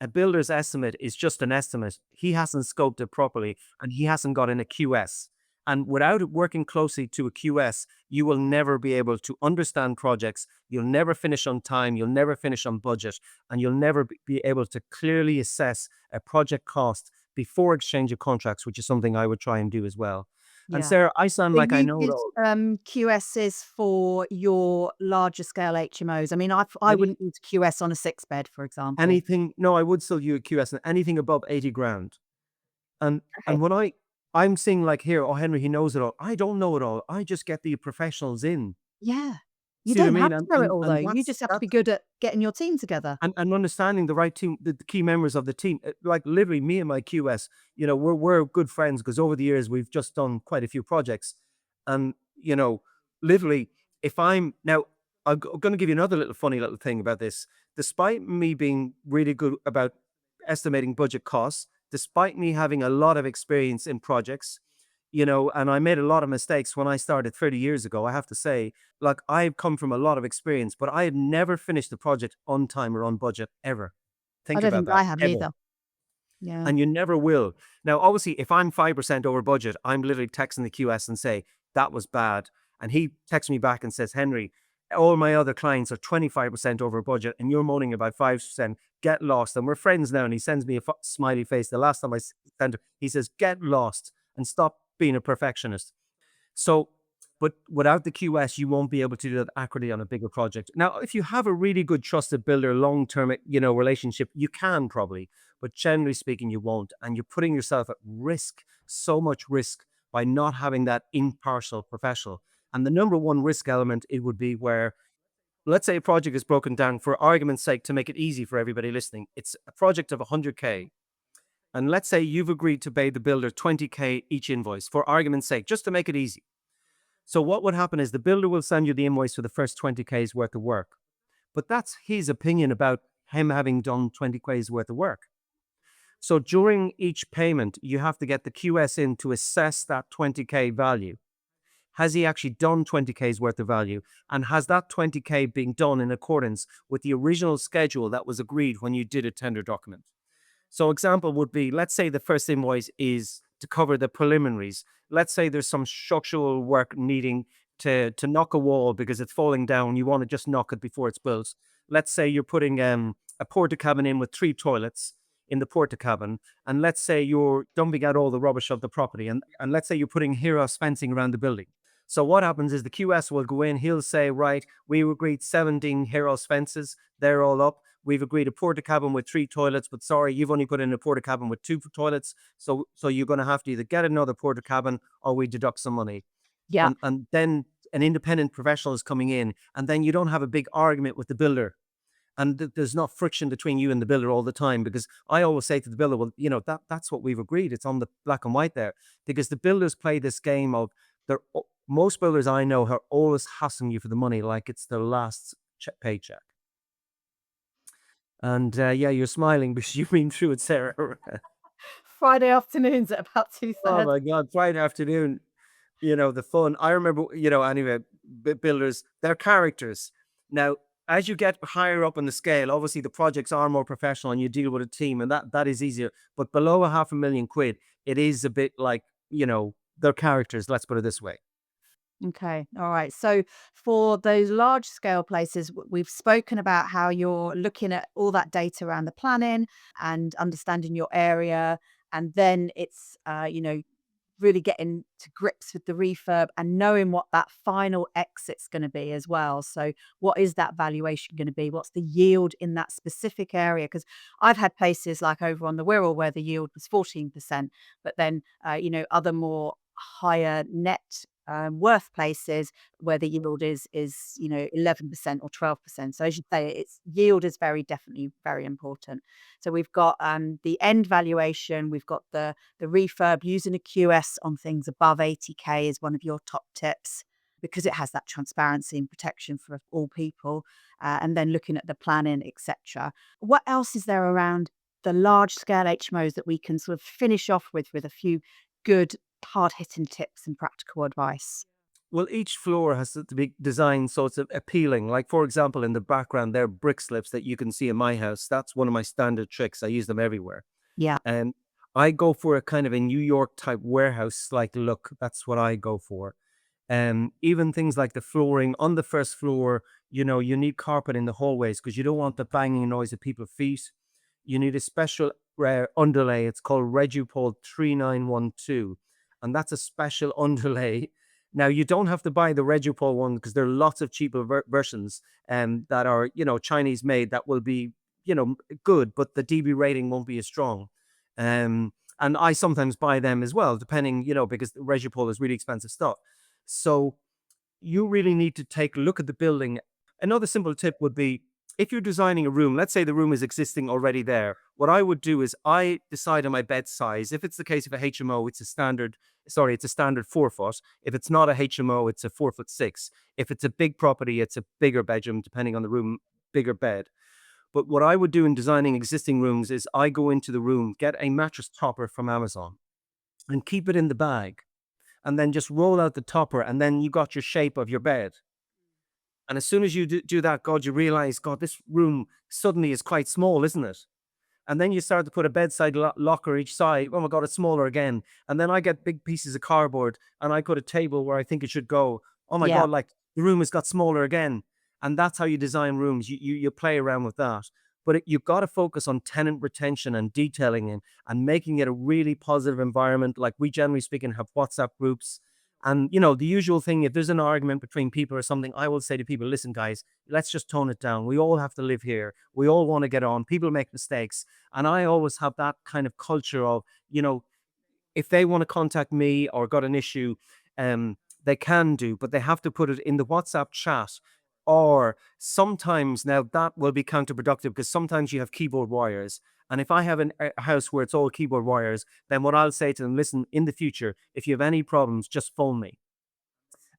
A builder's estimate is just an estimate. He hasn't scoped it properly and he hasn't got in a QS. And without it working closely to a QS, you will never be able to understand projects. You'll never finish on time. You'll never finish on budget. And you'll never be able to clearly assess a project cost before exchange of contracts, which is something I would try and do as well. And Yeah. Sarah, I sound So like I you know it did all. QSs for your larger scale HMOs. I mean, I Any wouldn't use QS on a 6 bed, for example. anything? No, I would still use QS and anything above 80 grand. And Okay. when I'm seeing like here, oh Henry, he knows it all. I don't know it all. I just get the professionals in. Yeah. You See what I don't mean? have to And know it and all, though. and You just have to be that's good at getting your team together. and understanding the right team, the key members of the team. Like literally me and my QS, we're good friends because over the years we've just done quite a few projects. And literally, if I'm now I'm going to give you another little funny little thing about this. Despite me being really good about estimating budget costs, despite me having a lot of experience in projects, and I made a lot of mistakes when I started 30 years ago. I have to say, like, I've come from a lot of experience, but I had never finished the project on time or on budget ever. I Think don't about think that, I have ever. either. Yeah. And you never will. Now, obviously, if I'm 5% over budget, I'm literally texting the QS and say, that was bad. And he texts me back and says, Henry, all my other clients are 25% over budget and you're moaning about 5%. Get lost. And we're friends now. And he sends me a smiley face. The last time I sent him, he says, get lost and stop being a perfectionist. So, but without the QS, you won't be able to do that accurately on a bigger project. Now, if you have a really good trusted builder, long-term, relationship, you can probably, but generally speaking, you won't. And you're putting yourself at risk, so much risk by not having that impartial professional. And the number one risk element, it would be where, let's say a project is broken down for argument's sake, to make it easy for everybody listening. It's a project of 100K. And let's say you've agreed to pay the builder 20K each invoice for argument's sake, just to make it easy. So what would happen is the builder will send you the invoice for the first 20K's worth of work. But that's his opinion about him having done 20K's worth of work. So during each payment, you have to get the QS in to assess that 20K value. Has he actually done 20K's worth of value? And has that 20K been done in accordance with the original schedule that was agreed when you did a tender document? So example would be, let's say the first invoice is to cover the preliminaries. Let's say there's some structural work needing to knock a wall because it's falling down. You want to just knock it before it's built. Let's say you're putting a porta cabin in with 3 toilets in the porta cabin. And let's say you're dumping out all the rubbish of the property. And let's say you're putting Heros fencing around the building. So what happens is the QS will go in, he'll say, right, we agreed 17 Heros fences, they're all up. We've agreed a porta cabin with 3 toilets, but sorry, you've only put in a porta cabin with 2 toilets. So you're going to have to either get another porta cabin or we deduct some money. Yeah. And then an independent professional is coming in, and then you don't have a big argument with the builder. And there's not friction between you and the builder all the time, because I always say to the builder, well, that's what we've agreed. It's on the black and white there, because the builders play this game of most builders I know are always hassling you for the money like it's their last paycheck. And yeah, you're smiling because you've been through it, Sarah. Friday afternoons at about Oh 2:30. my God, Friday afternoon, the fun. I remember, anyway, builders, they're characters. Now, as you get higher up on the scale, obviously the projects are more professional and you deal with a team, and that is easier. But below a £500,000, it is a bit like, they're characters, let's put it this way. Okay. All right. So for those large scale places, we've spoken about how you're looking at all that data around the planning and understanding your area. And then it's, really getting to grips with the refurb and knowing what that final exit's going to be as well. So what is that valuation going to be? What's the yield in that specific area? Because I've had places like over on the Wirral where the yield was 14%, but then, other more higher net worth places where the yield is 11% or 12%. So as you say, it's yield is definitely very important. So we've got the end valuation, we've got the refurb. Using a QS on things above 80K is one of your top tips, because it has that transparency and protection for all people. And then looking at the planning, etc. What else is there around the large scale HMOs that we can sort of finish off with a few good hard-hitting tips and practical advice? Well, each floor has to be designed so it's appealing. Like, for example, in the background, there are brick slips that you can see in my house. That's one of my standard tricks. I use them everywhere. Yeah. And I go for a kind of a New York type warehouse-like look. That's what I go for. Even things like the flooring on the first floor, you need carpet in the hallways because you don't want the banging noise of people's feet. You need a special underlay. It's called Regupol 3912. And that's a special underlay. Now, you don't have to buy the Regupol one because there are lots of cheaper versions that are, Chinese made that will be, good, but the DB rating won't be as strong. And I sometimes buy them as well, depending, because the Regupol is really expensive stuff. So you really need to take a look at the building. Another simple tip would be, if you're designing a room, let's say the room is existing already there, what I would do is I decide on my bed size. If it's the case of a HMO, it's a standard 4 foot. If it's not a HMO, it's a 4'6". If it's a big property, it's a bigger bedroom, depending on the room, bigger bed. But what I would do in designing existing rooms is I go into the room, get a mattress topper from Amazon and keep it in the bag. and then just roll out the topper, and then you got your shape of your bed. And as soon as you do that, God, you realize, God, this room suddenly is quite small, isn't it? And then you start to put a bedside locker each side. Oh my God, it's smaller again. And then I get big pieces of cardboard and I put a table where I think it should go. Oh my Yeah. God, like the room has got smaller again. And that's how you design rooms. You play around with that. But you've got to focus on tenant retention and detailing and making it a really positive environment. Like we generally speaking have WhatsApp groups. And you know, the usual thing, if there's an argument between people or something, I will say to people, listen, guys, let's just tone it down. We all have to live here. We all want to get on. People make mistakes. And I always have that kind of culture of, you know, if they want to contact me or got an issue, they can do, but they have to put it in the WhatsApp chat. Or sometimes now that will be counterproductive because sometimes you have keyboard warriors. And if I have a house where it's all keyboard warriors, then what I'll say to them, listen, in the future, if you have any problems, just phone me.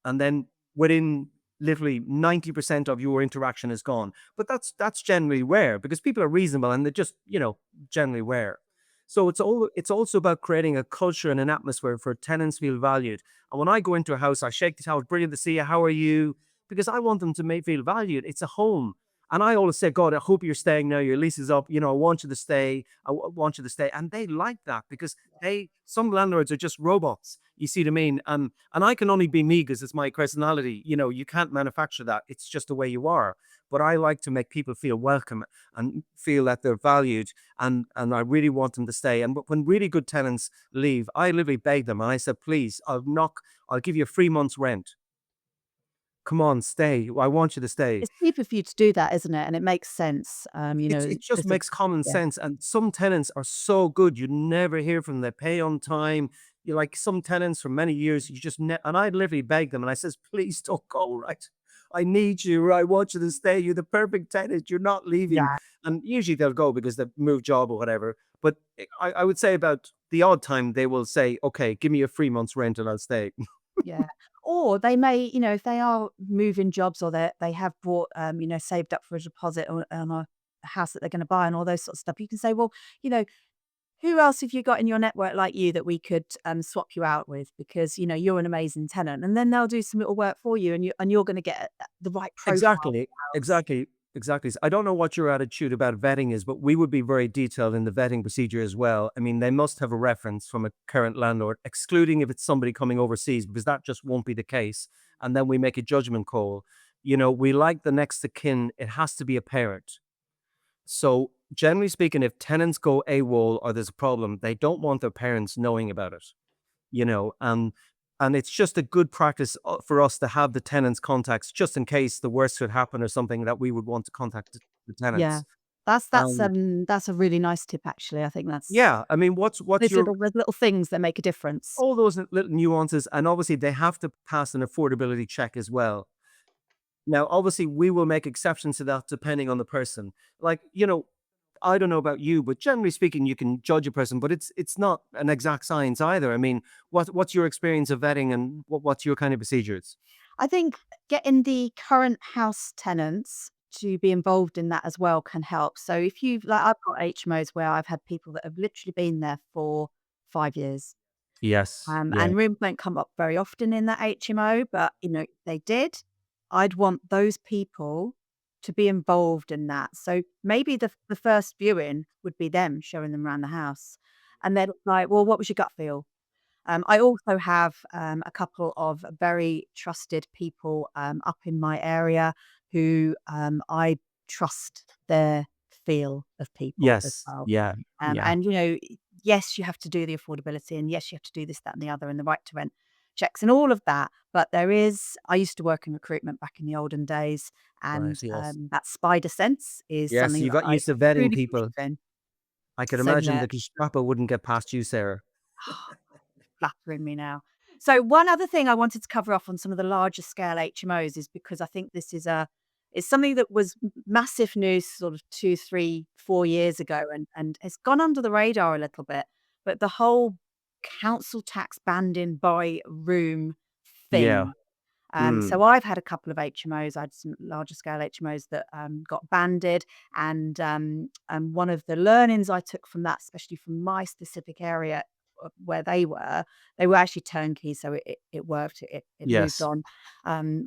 And then within literally 90% of your interaction is gone. But that's generally rare because people are reasonable and they're just, you know, generally rare. So it's also about creating a culture and an atmosphere for tenants to feel valued. And when I go into a house, I shake the towel, brilliant to see you, how are you? Because I want them to feel valued. It's a home. And I always say, God, I hope you're staying now. Your lease is up. You know, I want you to stay. Want you to stay. And they like that because some landlords are just robots. You see what I mean? And I can only be me because it's my personality. You know, you can't manufacture that. It's just the way you are. But I like to make people feel welcome and feel that they're valued. And I really want them to stay. And when really good tenants leave, I literally beg them. And I said, please, I'll give you a 3 months rent. Come on, stay. I want you to stay. It's cheaper for you to do that, isn't it? And it makes sense. It just because of makes common yeah. sense, and some tenants are so good, you never hear from them. They pay on time. You like some tenants for many years, you just and I literally beg them, and I says, "Please don't go, right? I need you. I want you to stay. You're the perfect tenant. You're not leaving." Yeah. And usually they'll go because they've moved job or whatever. But I would say about the odd time they will say, "Okay, give me a 3 months rent and I'll stay." Yeah. Or they may, if they are moving jobs or they have brought, saved up for a deposit on a house that they're going to buy and all those sort of stuff, you can say, well, you know, who else have you got in your network like you that we could swap you out with? Because, you're an amazing tenant. And then they'll do some little work for you and you're going to get the right profile Exactly, house. exactly, exactly. I don't know what your attitude about vetting is, but we would be very detailed in the vetting procedure as well. I mean, they must have a reference from a current landlord, excluding if it's somebody coming overseas, because that just won't be the case. And then we make a judgment call. You know, we like the next of kin, it has to be a parent. So, generally speaking, if tenants go AWOL or there's a problem, they don't want their parents knowing about it, you know, and it's just a good practice for us to have the tenants contacts just in case the worst could happen or something that we would want to contact the Yeah. tenants. That's Um, that's a really nice tip actually. I think that's yeah, I mean, what's those your little things that make a difference. all those little nuances, and obviously they have to pass an affordability check as well. Now, obviously, we will make exceptions to that depending on the person. Like, you know, I don't know about you, but generally speaking, you can judge a person, but it's not an exact science either. I mean, what's your experience of vetting, and what's your kind of procedures? I think getting the current house tenants to be involved in that as well can help. So if you've like I've got HMOs where I've had people that have literally been there for 5 years. Yes. Yeah. And rooms don't come up very often in that HMO, but if they did, I'd want those people to be involved in that. So maybe the first viewing would be them showing them around the house. And then like, well, what was your gut feel? I also have a couple of very trusted people up in my area who I trust their feel of people as Yes. well. Yeah. Yeah. And yes, you have to do the affordability, and yes, you have to do this, that, and the other, and the right to rent checks, and all of that. But there is. I used to work in recruitment back in the olden days, Right. and Yes. that spider sense is Yes. something You that got I used to vetting truly people. believe in. I could So imagine yeah. the Gestapo wouldn't get past you, Sarah. Flattering me now. So one other thing I wanted to cover off on some of the larger scale HMOs is because I think this is it's something that was massive news sort of 2, 3, 4 years ago and has gone under the radar a little bit. But the whole council tax banding by room Yeah. thing. Mm. So I've had a couple of HMOs. I had some larger scale HMOs that got banded, and one of the learnings I took from that, especially from my specific area, where they were actually turnkey, so it worked. It moved Yes. on.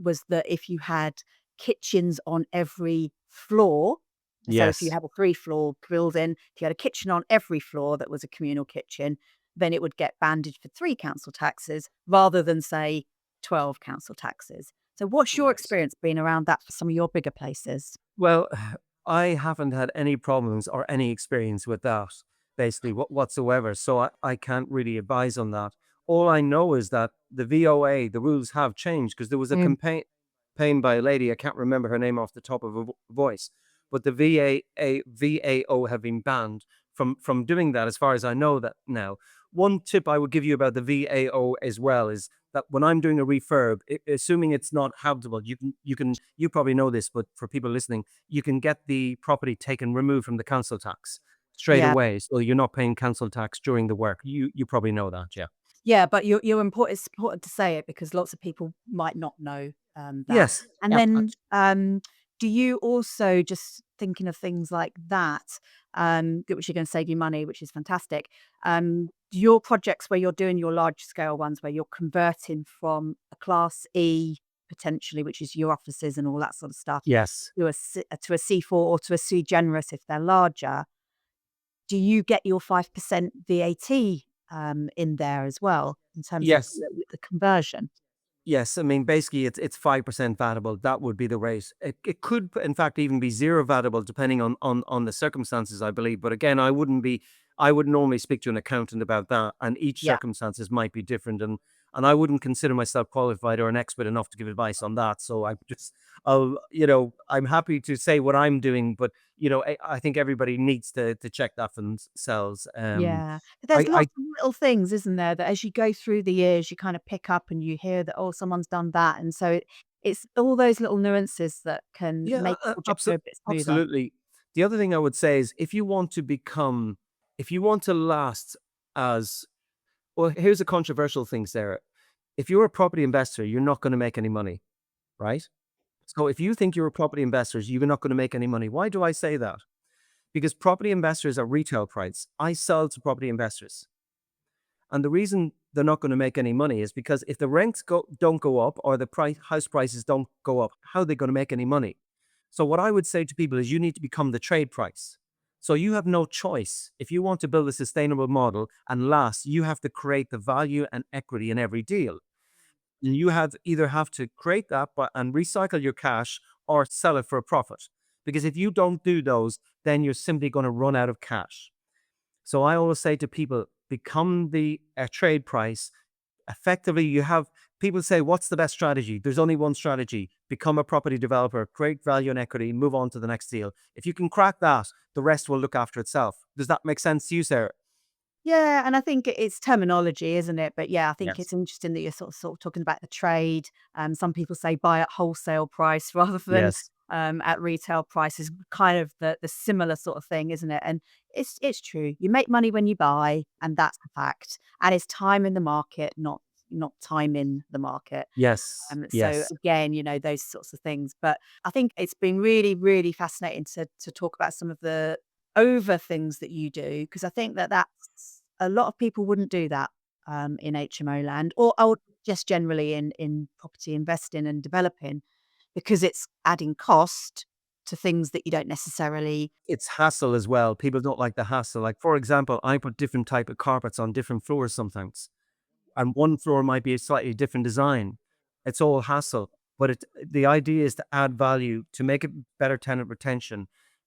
Was that if you had kitchens on every floor? So if you Yes. have a 3-floor building, if you had a kitchen on every floor that was a communal kitchen, then it would get banded for 3 council taxes rather than, say, 12 council taxes. So what's your Right. experience been around that for some of your bigger places? Well, I haven't had any problems or any experience with that, basically, whatsoever. So I can't really advise on that. All I know is that the VOA, the rules have changed because there was a Mm. campaign by a lady, I can't remember her name off the top of her voice, but the VAO have been banned from doing that, as far as I know that now. One tip I would give you about the VAO as well is that when I'm doing a refurb, assuming it's not habitable, you probably know this, but for people listening, you can get the property taken removed from the council tax straight Yeah. away, so you're not paying council tax during the work. You probably know that, yeah. Yeah, but you're important. It's important to say it because lots of people might not know that. Yes. And Yeah. then, do you also just thinking of things like that, which are going to save you money, which is fantastic. Your projects where you're doing your large scale ones, where you're converting from a Class E potentially, which is your offices and all that sort of stuff, Yes. to a C4 or to a C generous if they're larger. Do you get your 5% VAT, in there as well in terms of Yes. the conversion? Yes, I mean, basically, it's 5% vatable. That would be the rate. It could, in fact, even be zero vatable, depending on the circumstances, I believe. But again, I would normally speak to an accountant about that, and each Yeah. circumstances might be different. And I wouldn't consider myself qualified or an expert enough to give advice on that. So I'm happy to say what I'm doing, but I think everybody needs to check that for themselves. Yeah. But there's I lots of little things, isn't there, that as you go through the years, you kind of pick up and you hear that, "Oh, someone's done that." And so it's all those little nuances that can Yeah, make the project go a bit smoother. absolutely. The other thing I would say is if you want to last as well, here's a controversial thing, Sarah. If you're a property investor, you're not going to make any money, right? So if you think you're a property investor, you're not going to make any money. Why do I say that? Because property investors are retail price. I sell to property investors. And the reason they're not going to make any money is because if the rents don't go up or the house prices don't go up, how are they going to make any money? So what I would say to people is you need to become the trade price. So you have no choice. If you want to build a sustainable model and last, you have to create the value and equity in every deal. You have either have to create that and recycle your cash or sell it for a profit. Because if you don't do those, then you're simply going to run out of cash. So I always say to people, become the trade price. Effectively, you have people say, what's the best strategy? There's only one strategy. Become a property developer, create value and equity, move on to the next deal. If you can crack that, the rest will look after itself. Does that make sense to you, Sarah? Yeah, and I think it's terminology, isn't it? But yeah, I think Yes. it's interesting that you're sort of talking about the trade. Some people say buy at wholesale price rather than Yes. at retail prices. Kind of the similar sort of thing, isn't it? And it's true. You make money when you buy, and that's a fact. And it's time in the market, not time in the market. Yes. So Yes. again, those sorts of things. But I think it's been really, really fascinating to talk about some of the over things that you do, because I think that's a lot of people wouldn't do that in HMO land or just generally in property investing and developing, because it's adding cost to things that you don't necessarily. It's hassle as well. People don't like the hassle. Like, for example, I put different type of carpets on different floors sometimes. And one floor might be a slightly different design. It's all hassle, but the idea is to add value to make it better tenant retention.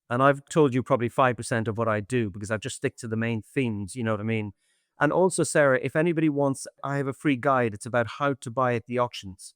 And I've told you probably 5% of what I do because I just stick to the main themes, you know what I mean? And also, Sarah, if anybody wants, I have a free guide. It's about how to buy at the auctions.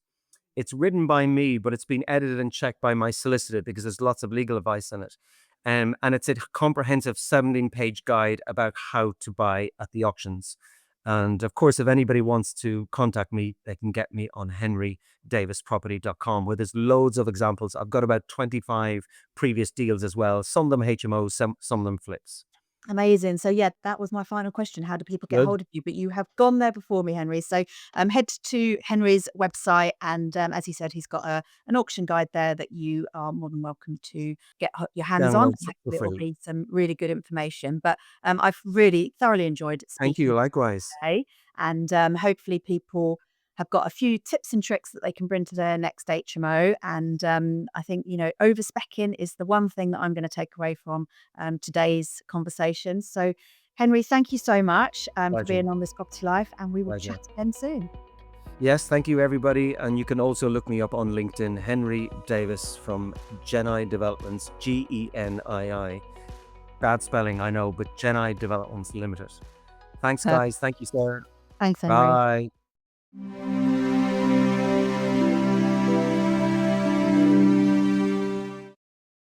It's written by me, but it's been edited and checked by my solicitor because there's lots of legal advice in it. And it's a comprehensive 17-page guide about how to buy at the auctions. And of course, if anybody wants to contact me, they can get me on henrydavisproperty.com, where there's loads of examples. I've got about 25 previous deals as well. Some of them HMOs, some of them flips. Amazing. So yeah, that was my final question. How do people get Good. hold of you? But you have gone there before me, Henry. So head to Henry's website, and as he said, he's got an auction guide there that you are more than welcome to get your hands on. Download And for hopefully, it will free. be some really good information. But I've really thoroughly enjoyed Thank speaking you. with Likewise. you today, and hopefully, people have got a few tips and tricks that they can bring to their next HMO. And I think, overspecking is the one thing that I'm going to take away from today's conversation. So, Henry, thank you so much for Pleasure. being on this Property Life, and we will Pleasure. chat again soon. Yes, thank you, everybody. And you can also look me up on LinkedIn, Henry Davis from Genii Developments, Genii. Bad spelling, I know, but Genii Developments Limited. Thanks, Perfect. guys. Thank you, Sarah. Thanks, Henry. Bye.